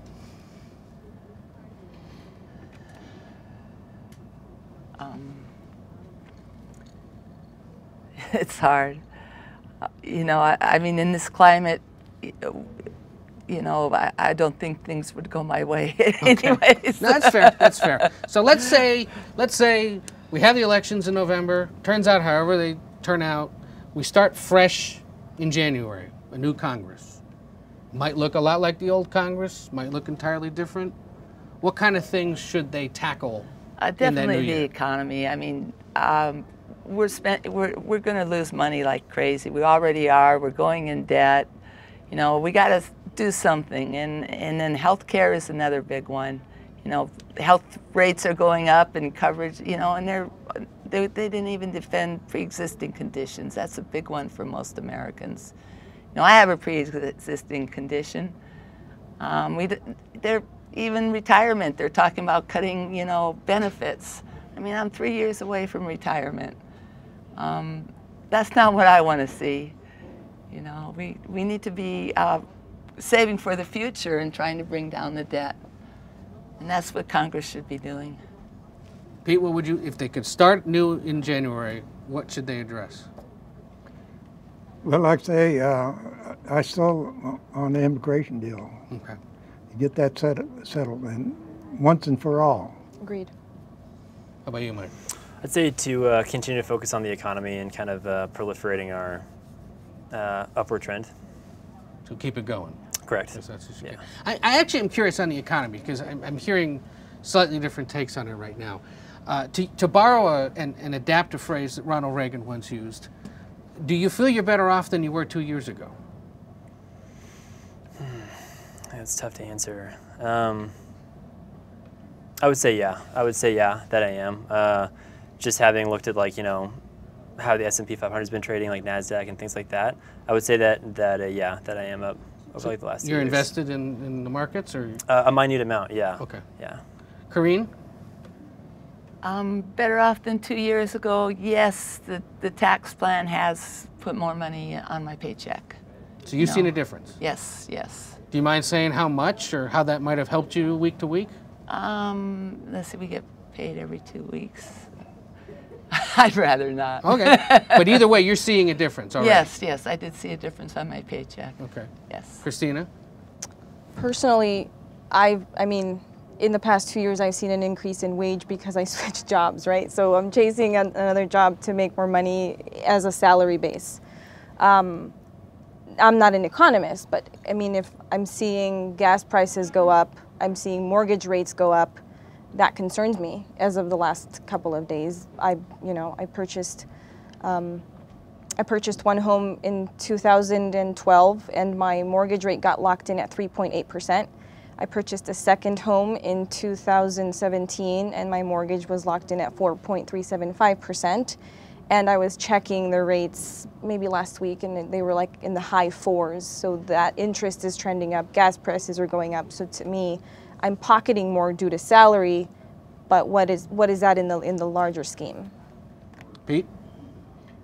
S3: It's hard. You know, I mean, in this climate, you know, I don't think things would go my way anyways.
S1: No, that's fair. That's fair. So let's say we have the elections in November. Turns out, however they turn out, we start fresh in January, a new Congress. Might look a lot like the old Congress, might look entirely different. What kind of things should they tackle in that new
S3: Definitely
S1: year?
S3: the economy. I mean, we're going to lose money like crazy. We already are. We're going in debt. You know, we got to do something. And then healthcare is another big one. You know, health rates are going up and coverage. You know, and they didn't even defend pre-existing conditions. That's a big one for most Americans. You know, I have a pre-existing condition. They're even retirement. They're talking about cutting, you know, benefits. I mean, I'm 3 years away from retirement. That's not what I want to see. You know, we need to be saving for the future and trying to bring down the debt. And that's what Congress should be doing.
S1: Pete, what would you, if they could start new in January, what should they address?
S2: Well, like I say, I still on the immigration deal.
S1: Okay.
S2: Get that settled and once and for all.
S5: Agreed.
S1: How about you, Mike?
S4: I'd say to continue to focus on the economy and kind of proliferating our upward trend.
S1: So keep it going.
S4: Correct.
S1: That's what you
S4: Yeah.
S1: get. I actually am curious on the economy because I'm hearing slightly different takes on it right now. To borrow and adapt a phrase that Ronald Reagan once used, do you feel you're better off than you were 2 years ago?
S4: It's tough to answer. I would say yeah. I would say yeah, that I am. Just having looked at like, you know, how the S&P 500 has been trading, like NASDAQ and things like that, I would say that yeah, that I am up over like the last 2 years.
S1: You're invested in the markets, or?
S4: A minute amount, yeah.
S1: Okay.
S4: Yeah.
S1: Corrine?
S3: I'm better off than 2 years ago. Yes, the tax plan has put more money on my paycheck.
S1: So you've seen a difference?
S3: Yes, yes.
S1: Do you mind saying how much or how that might have helped you week to week?
S3: Let's see, we get paid every 2 weeks. I'd rather not.
S1: Okay. But either way, you're seeing a difference, all right?
S3: Yes, yes, I did see a difference on my paycheck.
S1: Okay.
S3: Yes.
S1: Christina?
S5: Personally, I mean, in the past 2 years, I've seen an increase in wage because I switched jobs, right? So I'm chasing another job to make more money as a salary base. I'm not an economist, but I mean, if I'm seeing gas prices go up, I'm seeing mortgage rates go up, that concerns me. As of the last couple of days, I purchased one home in 2012, and my mortgage rate got locked in at 3.8%. I purchased a second home in 2017, and my mortgage was locked in at 4.375%. And I was checking the rates maybe last week, and they were like in the high fours. So that interest is trending up. Gas prices are going up. So to me, I'm pocketing more due to salary. But what is that in the larger scheme?
S1: Pete?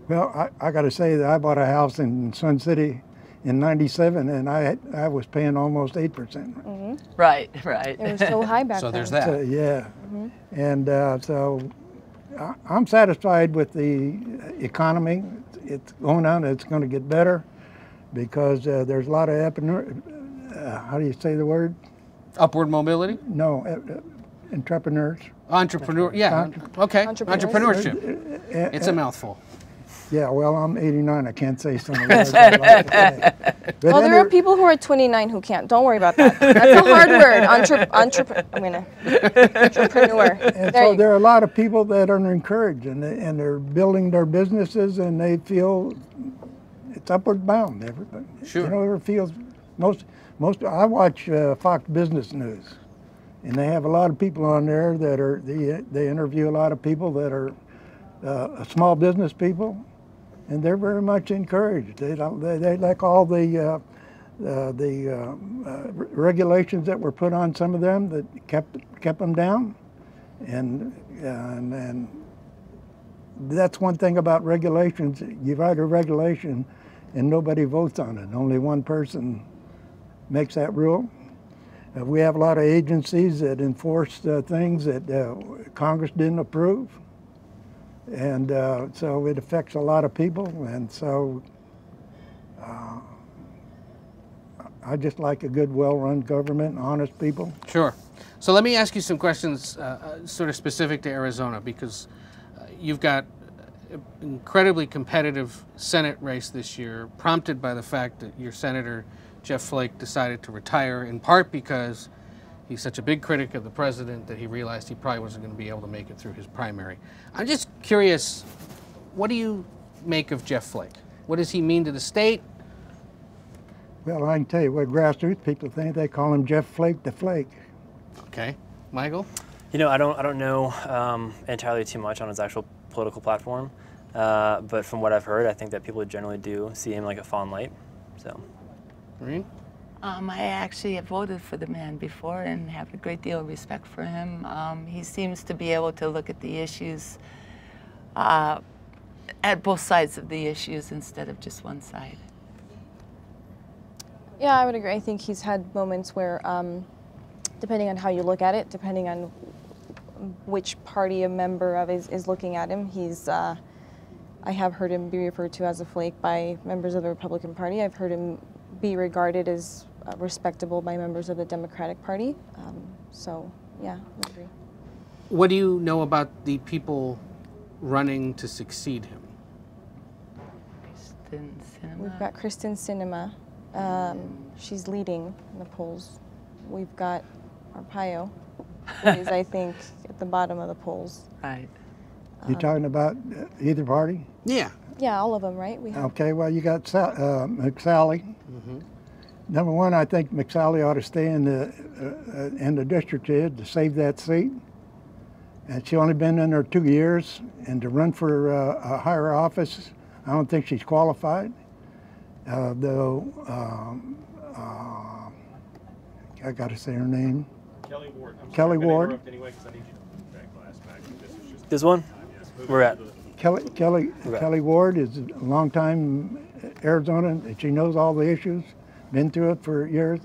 S2: Well, I got to say that I bought a house in Sun City in '97, and I was paying almost 8%.
S5: Mm-hmm.
S3: Right, right.
S5: It was so high back
S1: So
S5: then.
S1: there's that.
S2: So, yeah.
S5: Mm-hmm.
S2: And so I'm satisfied with the economy. It's going on. It's going to get better because there's a lot of how do you say the word?
S1: Upward mobility?
S2: No, entrepreneurs.
S1: Entrepreneur, yeah. Okay.
S5: Entrepreneurship.
S1: Entrepreneurship. It's a mouthful.
S2: Yeah, well, I'm 89. I can't say some of those. I like to say. But
S5: Well, there are people who are 29 who can't. Don't worry about that. That's a hard word. Entrepreneur.
S2: And
S5: There
S2: so
S5: you
S2: there
S5: go.
S2: are a lot of people that are encouraged, and they're building their businesses, and they feel it's upward bound. Everybody,
S1: Sure.
S2: You know, it feels most. I watch Fox Business News, and they have a lot of people on there that are they interview a lot of people that are small business people, and they're very much encouraged. They like all the regulations that were put on some of them that kept them down, and that's one thing about regulations. You write a regulation, and nobody votes on it. Only one person makes that rule. We have a lot of agencies that enforce things that Congress didn't approve, and so it affects a lot of people, and so I just like a good, well-run government and honest people.
S1: Sure. So let me ask you some questions sort of specific to Arizona, because you've got an incredibly competitive Senate race this year, prompted by the fact that your Senator Jeff Flake decided to retire, in part because he's such a big critic of the president that he realized he probably wasn't going to be able to make it through his primary. I'm just curious, what do you make of Jeff Flake? What does he mean to the state?
S2: Well, I can tell you what grassroots people think. They call him Jeff Flake the Flake.
S1: Okay. Michael?
S4: You know, I don't know entirely too much on his actual political platform, but from what I've heard, I think that people generally do see him like a fond light. So.
S1: Maureen?
S3: I actually have voted for the man before and have a great deal of respect for him. He seems to be able to look at the issues, at both sides of the issues instead of just one side.
S5: Yeah, I would agree. I think he's had moments where, depending on how you look at it, depending on which party a member of is looking at him, he's, I have heard him be referred to as a flake by members of the Republican Party. I've heard him be regarded as respectable by members of the Democratic Party. So, yeah, I agree.
S1: What do you know about the people running to succeed him?
S3: Kristen Sinema.
S5: We've got Kristen Sinema. She's leading in the polls. We've got Arpaio, who is, I think, at the bottom of the polls.
S3: Right.
S2: You talking about either party?
S1: Yeah.
S5: Yeah, all of them, right? We have.
S2: Okay, well, you got McSally.
S1: Mm-hmm.
S2: Number one, I think McSally ought to stay in the district here to save that seat. And she's only been in there 2 years, and to run for a higher office, I don't think she's qualified. Though, I got to say her name.
S7: Kelly Ward.
S2: Kelly Ward.
S7: Anyway, 'cause I need you to back glass back. This is just
S4: This one? We're at.
S2: Kelly Ward is a long-time Arizona, and she knows all the issues, been through it for years.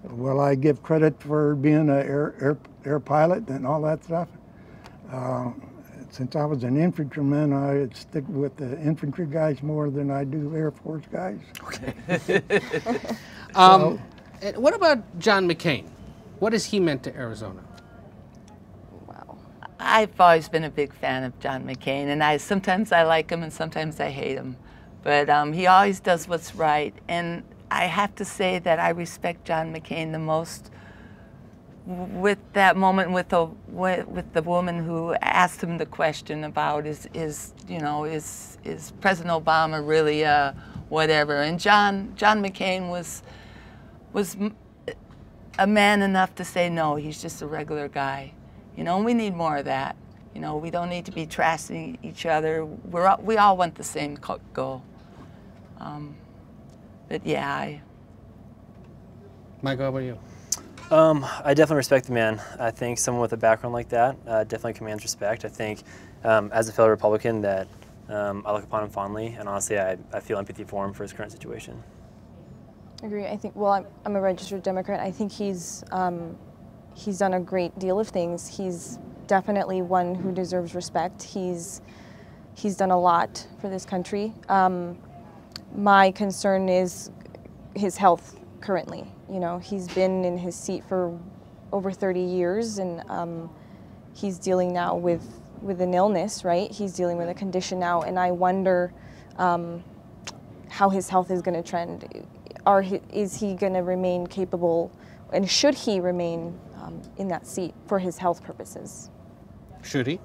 S2: Well, I give credit for being an air pilot and all that stuff. Since I was an infantryman, I stick with the infantry guys more than I do Air Force guys.
S1: Okay. And what about John McCain? What has he meant to Arizona?
S5: Wow.
S3: I've always been a big fan of John McCain, and sometimes I like him and sometimes I hate him. But he always does what's right, and I have to say that I respect John McCain the most with that moment with the woman who asked him the question about is President Obama really whatever, and John McCain was a man enough to say no, he's just a regular guy, and we need more of that. We don't need to be trashing each other. We all want the same goal. But yeah,
S1: Michael, how about you?
S4: I definitely respect the man. I think someone with a background like that definitely commands respect. I think as a fellow Republican that I look upon him fondly, and honestly I feel empathy for him for his current situation.
S5: Agree. I think, well, I'm a registered Democrat. I think he's done a great deal of things. He's definitely one who deserves respect. He's done a lot for this country. My concern is his health currently. He's been in his seat for over 30 years, and he's dealing now with with an illness, right? He's dealing with a condition now, and I wonder how his health is going to trend. Is he going to remain capable, and should he remain in that seat for his health purposes?
S1: Should he?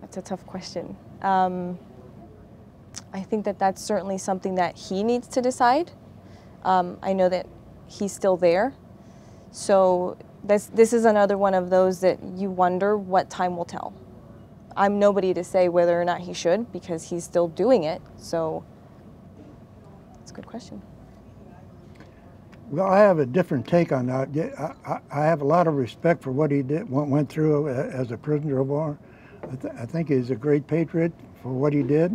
S5: That's a tough question. I think that that's certainly something that he needs to decide. I know that he's still there. So this is another one of those that you wonder what time will tell. I'm nobody to say whether or not he should, because he's still doing it. So it's a good question.
S2: Well, I have a different take on that. I have a lot of respect for what he did, went through as a prisoner of war. I think he's a great patriot for what he did.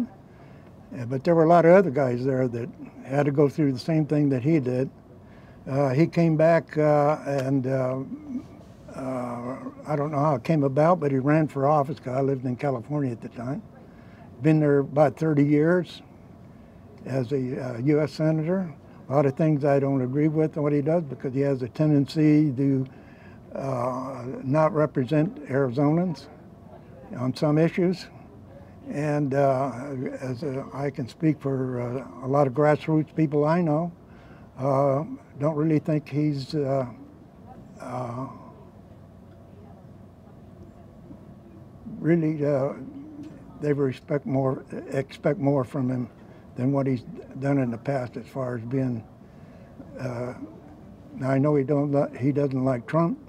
S2: But there were a lot of other guys there that had to go through the same thing that he did. He came back and I don't know how it came about, but he ran for office because I lived in California at the time. Been there about 30 years as a U.S. Senator. A lot of things I don't agree with what he does because he has a tendency to not represent Arizonans on some issues. And I can speak for a lot of grassroots people I know, don't really think he's really, they expect more from him than what he's done in the past as far as being, now I know he doesn't like Trump,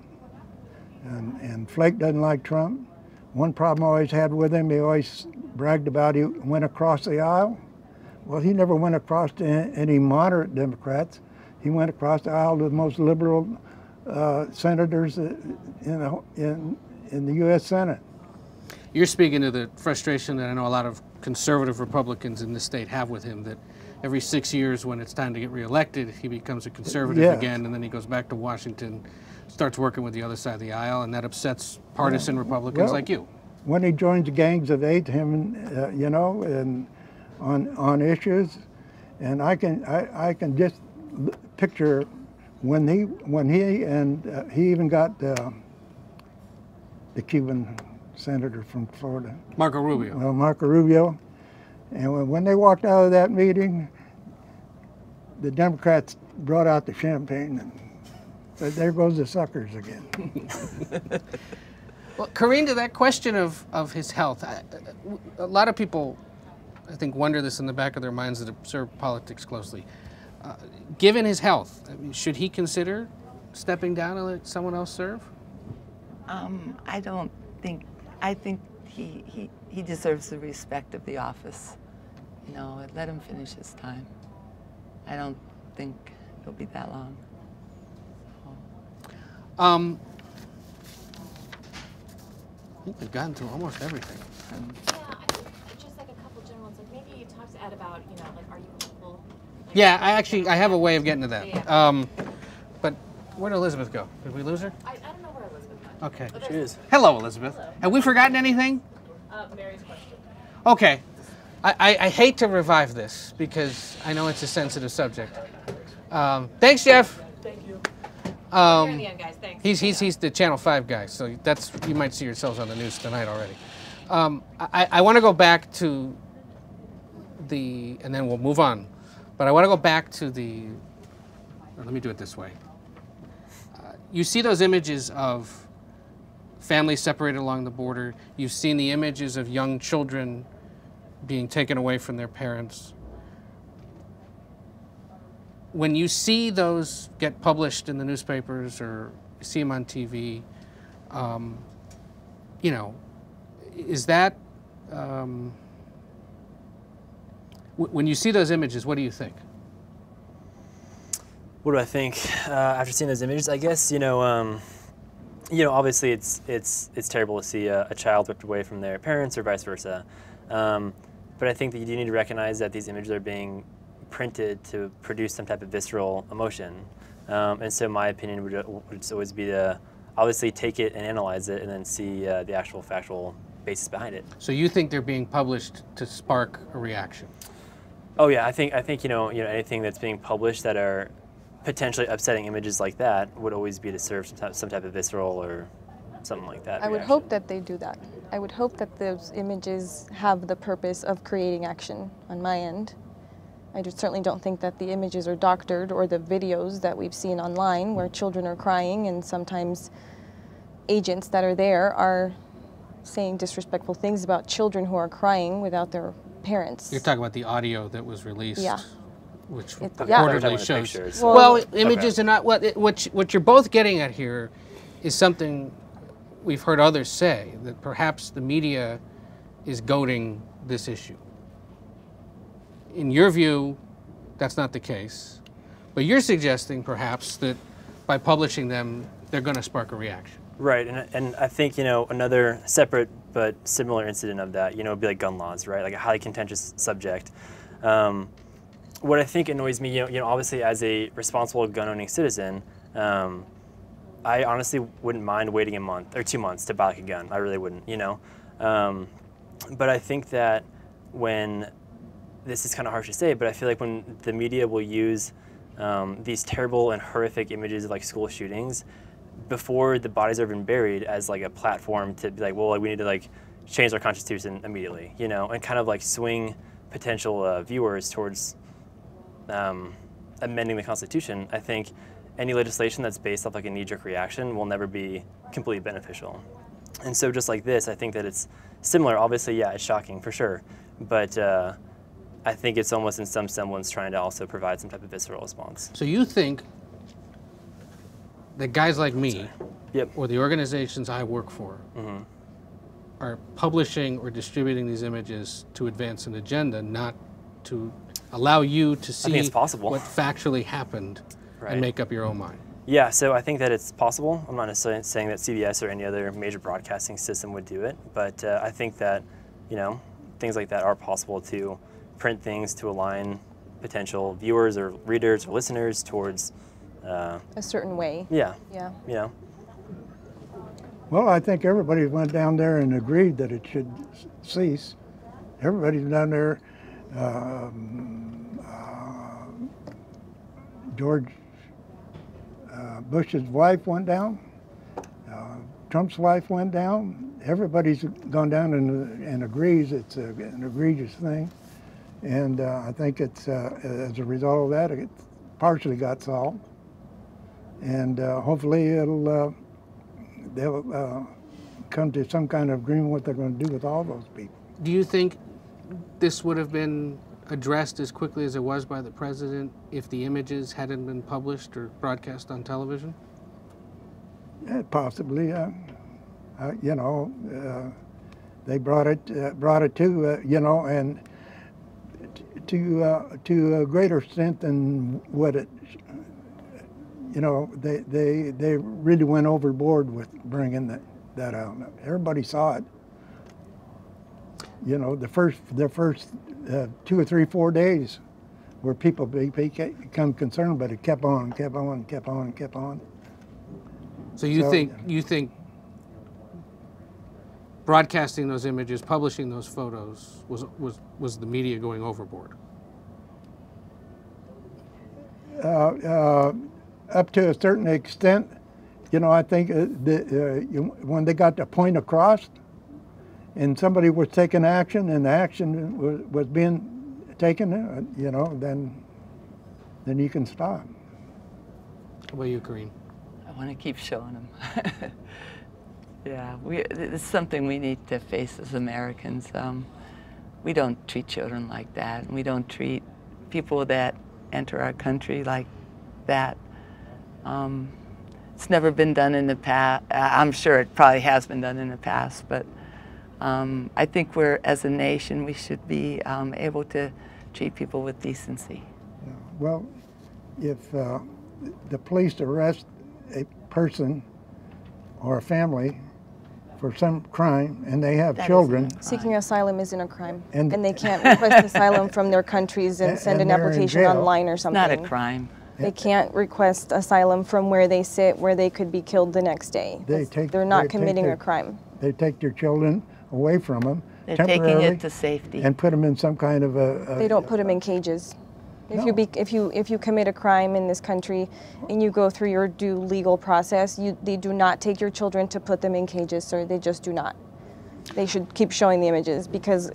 S2: and Flake doesn't like Trump. One problem I always had with him, he always bragged about he went across the aisle. Well, he never went across to any moderate Democrats. He went across the aisle to the most liberal senators in the U.S. Senate.
S1: You're speaking to the frustration that I know a lot of conservative Republicans in this state have with him, that every 6 years when it's time to get reelected, he becomes a conservative again, and then he goes back to Washington, starts working with the other side of the aisle, and that upsets partisan Republicans like you.
S2: When he joins the gangs of eight, you know, and on issues, and I can just picture when he and he even got the Cuban senator from Florida,
S1: Marco Rubio.
S2: Well, Marco Rubio, and when they walked out of that meeting, the Democrats brought out the champagne and said, "There goes the suckers again."
S1: Well, Karine, to that question of his health, a lot of people, I think, wonder this in the back of their minds that observe politics closely. Given his health, I mean, should he consider stepping down and let someone else serve?
S3: I don't think. I think he deserves the respect of the office. You know, let him finish his time. I don't think it'll be that long.
S1: I think we've gotten through almost everything.
S6: Yeah, I think just like a couple general ones. Like maybe you talk to Ed about, you know, like, are you hopeful? Like,
S1: Yeah, I have a way of getting to that. But where'd Elizabeth go? Did we lose her?
S6: I don't know where Elizabeth went.
S1: Okay.
S6: But
S4: She is.
S1: Hello, Elizabeth.
S6: Hello.
S1: Have we forgotten anything?
S6: Mary's question.
S1: Okay. I hate to revive this because I know it's a sensitive subject. Thanks, Jeff.
S6: Thank you.
S1: Um,
S6: Here in the end, guys. Thanks.
S1: He's the Channel 5 guy, so you might see yourselves on the news tonight already. I want to go back to and then we'll move on, but I want to go back to let me do it this way. You see those images of families separated along the border. You've seen the images of young children being taken away from their parents. When you see those get published in the newspapers or see them on TV, you know, is that, when you see those images, what do you think?
S4: What do I think after seeing those images? I guess obviously it's terrible to see a child ripped away from their parents or vice versa. But I think that you do need to recognize that these images are being printed to produce some type of visceral emotion. And so my opinion would always be to obviously take it and analyze it and then see the actual factual basis behind it.
S1: So you think they're being published to spark a reaction?
S4: Oh yeah, I think anything that's being published that are potentially upsetting images like that would always be to serve some type of visceral or something like that.
S5: I would
S4: reaction.
S5: hope that they do that. I would hope that those images have the purpose of creating action on my end. I just certainly don't think that the images are doctored, or the videos that we've seen online where children are crying and sometimes agents that are there are saying disrespectful things about children who are crying without their parents.
S1: You're talking about the audio that was released,
S5: Yeah.
S1: which
S5: Yeah.
S1: reportedly
S4: Talking
S1: shows.
S4: pictures.
S1: Well, images are not what you're both getting at here is something we've heard others say, that perhaps the media is goading this issue. In your view, that's not the case, but you're suggesting perhaps that by publishing them, they're going to spark a reaction.
S4: Right, and I think, another separate but similar incident of that, would be like gun laws, right? Like a highly contentious subject. What I think annoys me, obviously as a responsible gun-owning citizen, I honestly wouldn't mind waiting a month or 2 months to buy like a gun. I really wouldn't, But I think that when, this is kind of harsh to say, but I feel like when the media will use these terrible and horrific images of like school shootings before the bodies are even buried as like a platform to be like, well, we need to like change our constitution immediately, and kind of like swing potential viewers towards amending the Constitution, I think any legislation that's based off like a knee-jerk reaction will never be completely beneficial. And so just like this, I think that it's similar. Obviously, yeah, it's shocking for sure, but I think it's almost in some semblance trying to also provide some type of visceral response.
S1: So you think that guys like me,
S4: Yep.
S1: or the organizations I work for, are publishing or distributing these images to advance an agenda, not to allow you to see
S4: it's possible.
S1: what factually happened
S4: Right.
S1: and make up your own mind?
S4: Yeah, so I think that it's possible. I'm not necessarily saying that CBS or any other major broadcasting system would do it, but I think that, things like that are possible to print things to align potential viewers or readers or listeners towards
S5: A certain way.
S4: Yeah.
S5: Yeah.
S2: Well, I think everybody went down there and agreed that it should cease. Everybody's down there. George Bush's wife went down. Trump's wife went down. Everybody's gone down and agrees it's an egregious thing. And I think it's as a result of that, it partially got solved. And hopefully they'll come to some kind of agreement what they're going to do with all those people.
S1: Do you think this would have been addressed as quickly as it was by the president if the images hadn't been published or broadcast on television?
S2: Yeah, possibly. They brought it to and to a greater extent than what it. They really went overboard with bringing that out. Everybody saw it. The first 2 or 3, 4 days where people become concerned, but it kept on.
S1: So you think broadcasting those images, publishing those photos was the media going overboard?
S2: Up to a certain extent, I think when they got the point across and somebody was taking action and the action was being taken, then you can stop.
S1: How about you, Corinne?
S3: I want to keep showing them. Yeah, it's something we need to face as Americans. We don't treat children like that. We don't treat people that enter our country like that. It's never been done in the past. I'm sure it probably has been done in the past, but I think as a nation, we should be able to treat people with decency.
S2: Well, if the police arrest a person or a family for some crime and they have children.
S5: Seeking asylum isn't a crime.
S2: And
S5: they can't request asylum from their countries and send an
S2: they're in
S5: application
S2: jail.
S5: online or
S3: It's
S5: something.
S3: not a crime.
S5: They can't request asylum from where they sit, where they could be killed the next day. They're not committing a crime.
S2: They take their children away from them
S3: They're taking
S2: temporarily
S3: it to safety.
S2: and put them in some kind of a
S5: They don't put them in cages. If you commit a crime in this country and you go through your due legal process, they do not take your children to put them in cages, sir. They just do not. They should keep showing the images because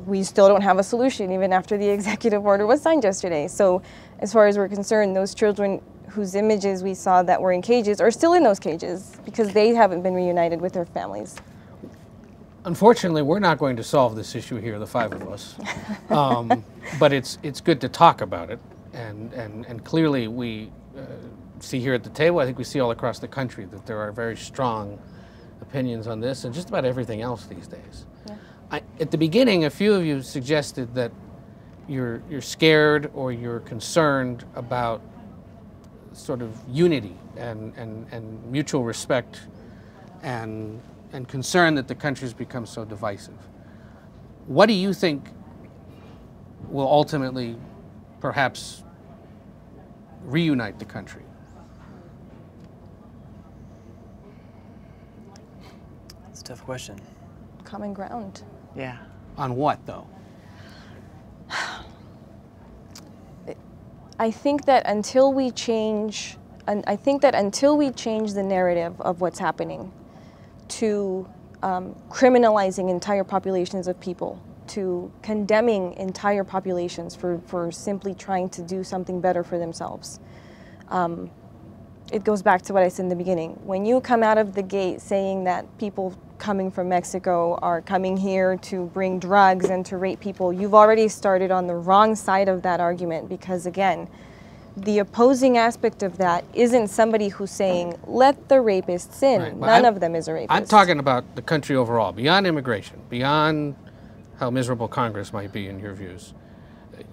S5: we still don't have a solution even after the executive order was signed yesterday. So as far as we're concerned, those children whose images we saw that were in cages are still in those cages because they haven't been reunited with their families.
S1: Unfortunately, we're not going to solve this issue here, the five of us. But it's good to talk about it. And clearly we see here at the table, I think we see all across the country that there are very strong opinions on this and just about everything else these days. Yeah. At the beginning, a few of you suggested that you're scared or you're concerned about sort of unity and mutual respect and concern that the country's become so divisive. What do you think will ultimately perhaps reunite the country?
S4: It's a tough question.
S5: Common ground.
S3: Yeah.
S1: On what, though?
S5: I think that until we change the narrative of what's happening to criminalizing entire populations of people, to condemning entire populations for simply trying to do something better for themselves. It goes back to what I said in the beginning. When you come out of the gate saying that people coming from Mexico are coming here to bring drugs and to rape people, you've already started on the wrong side of that argument because, again, the opposing aspect of that isn't somebody who's saying, let the rapists in.
S1: Right.
S5: None of them is a rapist.
S1: I'm talking about the country overall, beyond immigration, beyond how miserable Congress might be in your views.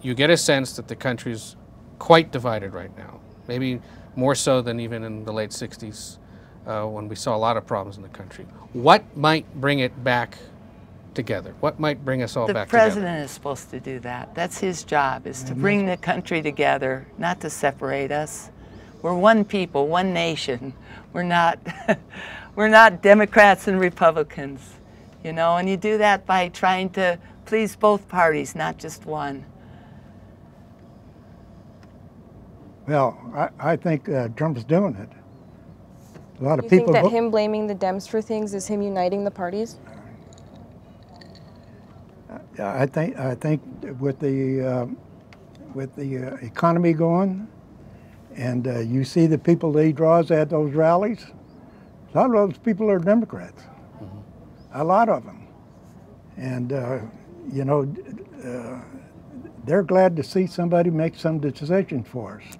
S1: You get a sense that the country's quite divided right now, maybe more so than even in the late 60s when we saw a lot of problems in the country. What might bring it back together? What might bring us all back together?
S3: The president is supposed to do that. That's his job, is to bring the country together, not to separate us. We're one people, one nation. We're not, we're not Democrats and Republicans, you know, and you do that by trying to please both parties, not just one.
S2: Well, I think Trump's doing it. A lot of
S5: You
S2: people.
S5: think that him blaming the Dems for things is him uniting the parties?
S2: I think with the economy going, and you see the people that he draws at those rallies, a lot of those people are Democrats. Mm-hmm. A lot of them, and you know, they're glad to see somebody make some decisions for us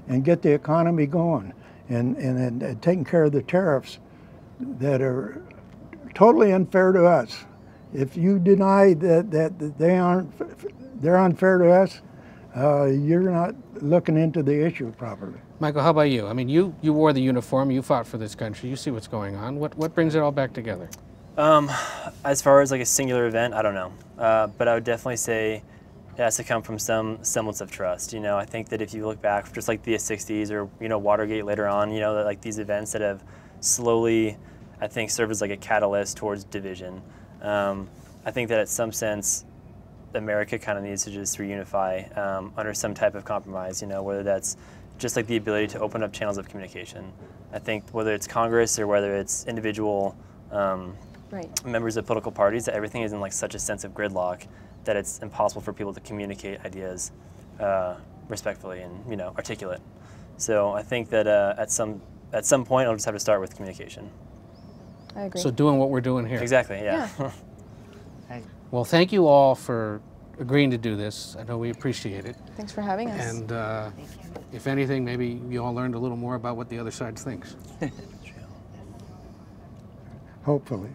S2: and get the economy going and taking care of the tariffs that are totally unfair to us. If you deny that they're unfair to us, you're not looking into the issue properly.
S1: Michael, how about you? I mean, you wore the uniform, you fought for this country, you see what's going on. What brings it all back together?
S4: As far as like a singular event, I don't know. But I would definitely say it has to come from some semblance of trust. You know, I think that if you look back, just like the 60s or, you know, Watergate later on, you know, that like these events that have slowly, I think, served as like a catalyst towards division. I think that in some sense, America kind of needs to just reunify under some type of compromise, you know, whether that's just like the ability to open up channels of communication. I think whether it's Congress or whether it's individual members of political parties, that everything is in like such a sense of gridlock that it's impossible for people to communicate ideas respectfully and, you know, articulate. So I think that at some point, I'll just have to start with communication.
S5: I agree.
S1: So doing what we're doing here.
S4: Exactly, yeah.
S1: Well, thank you all for agreeing to do this. I know we appreciate it.
S5: Thanks for having us.
S1: And if anything, maybe you all learned a little more about what the other side thinks.
S2: Hopefully.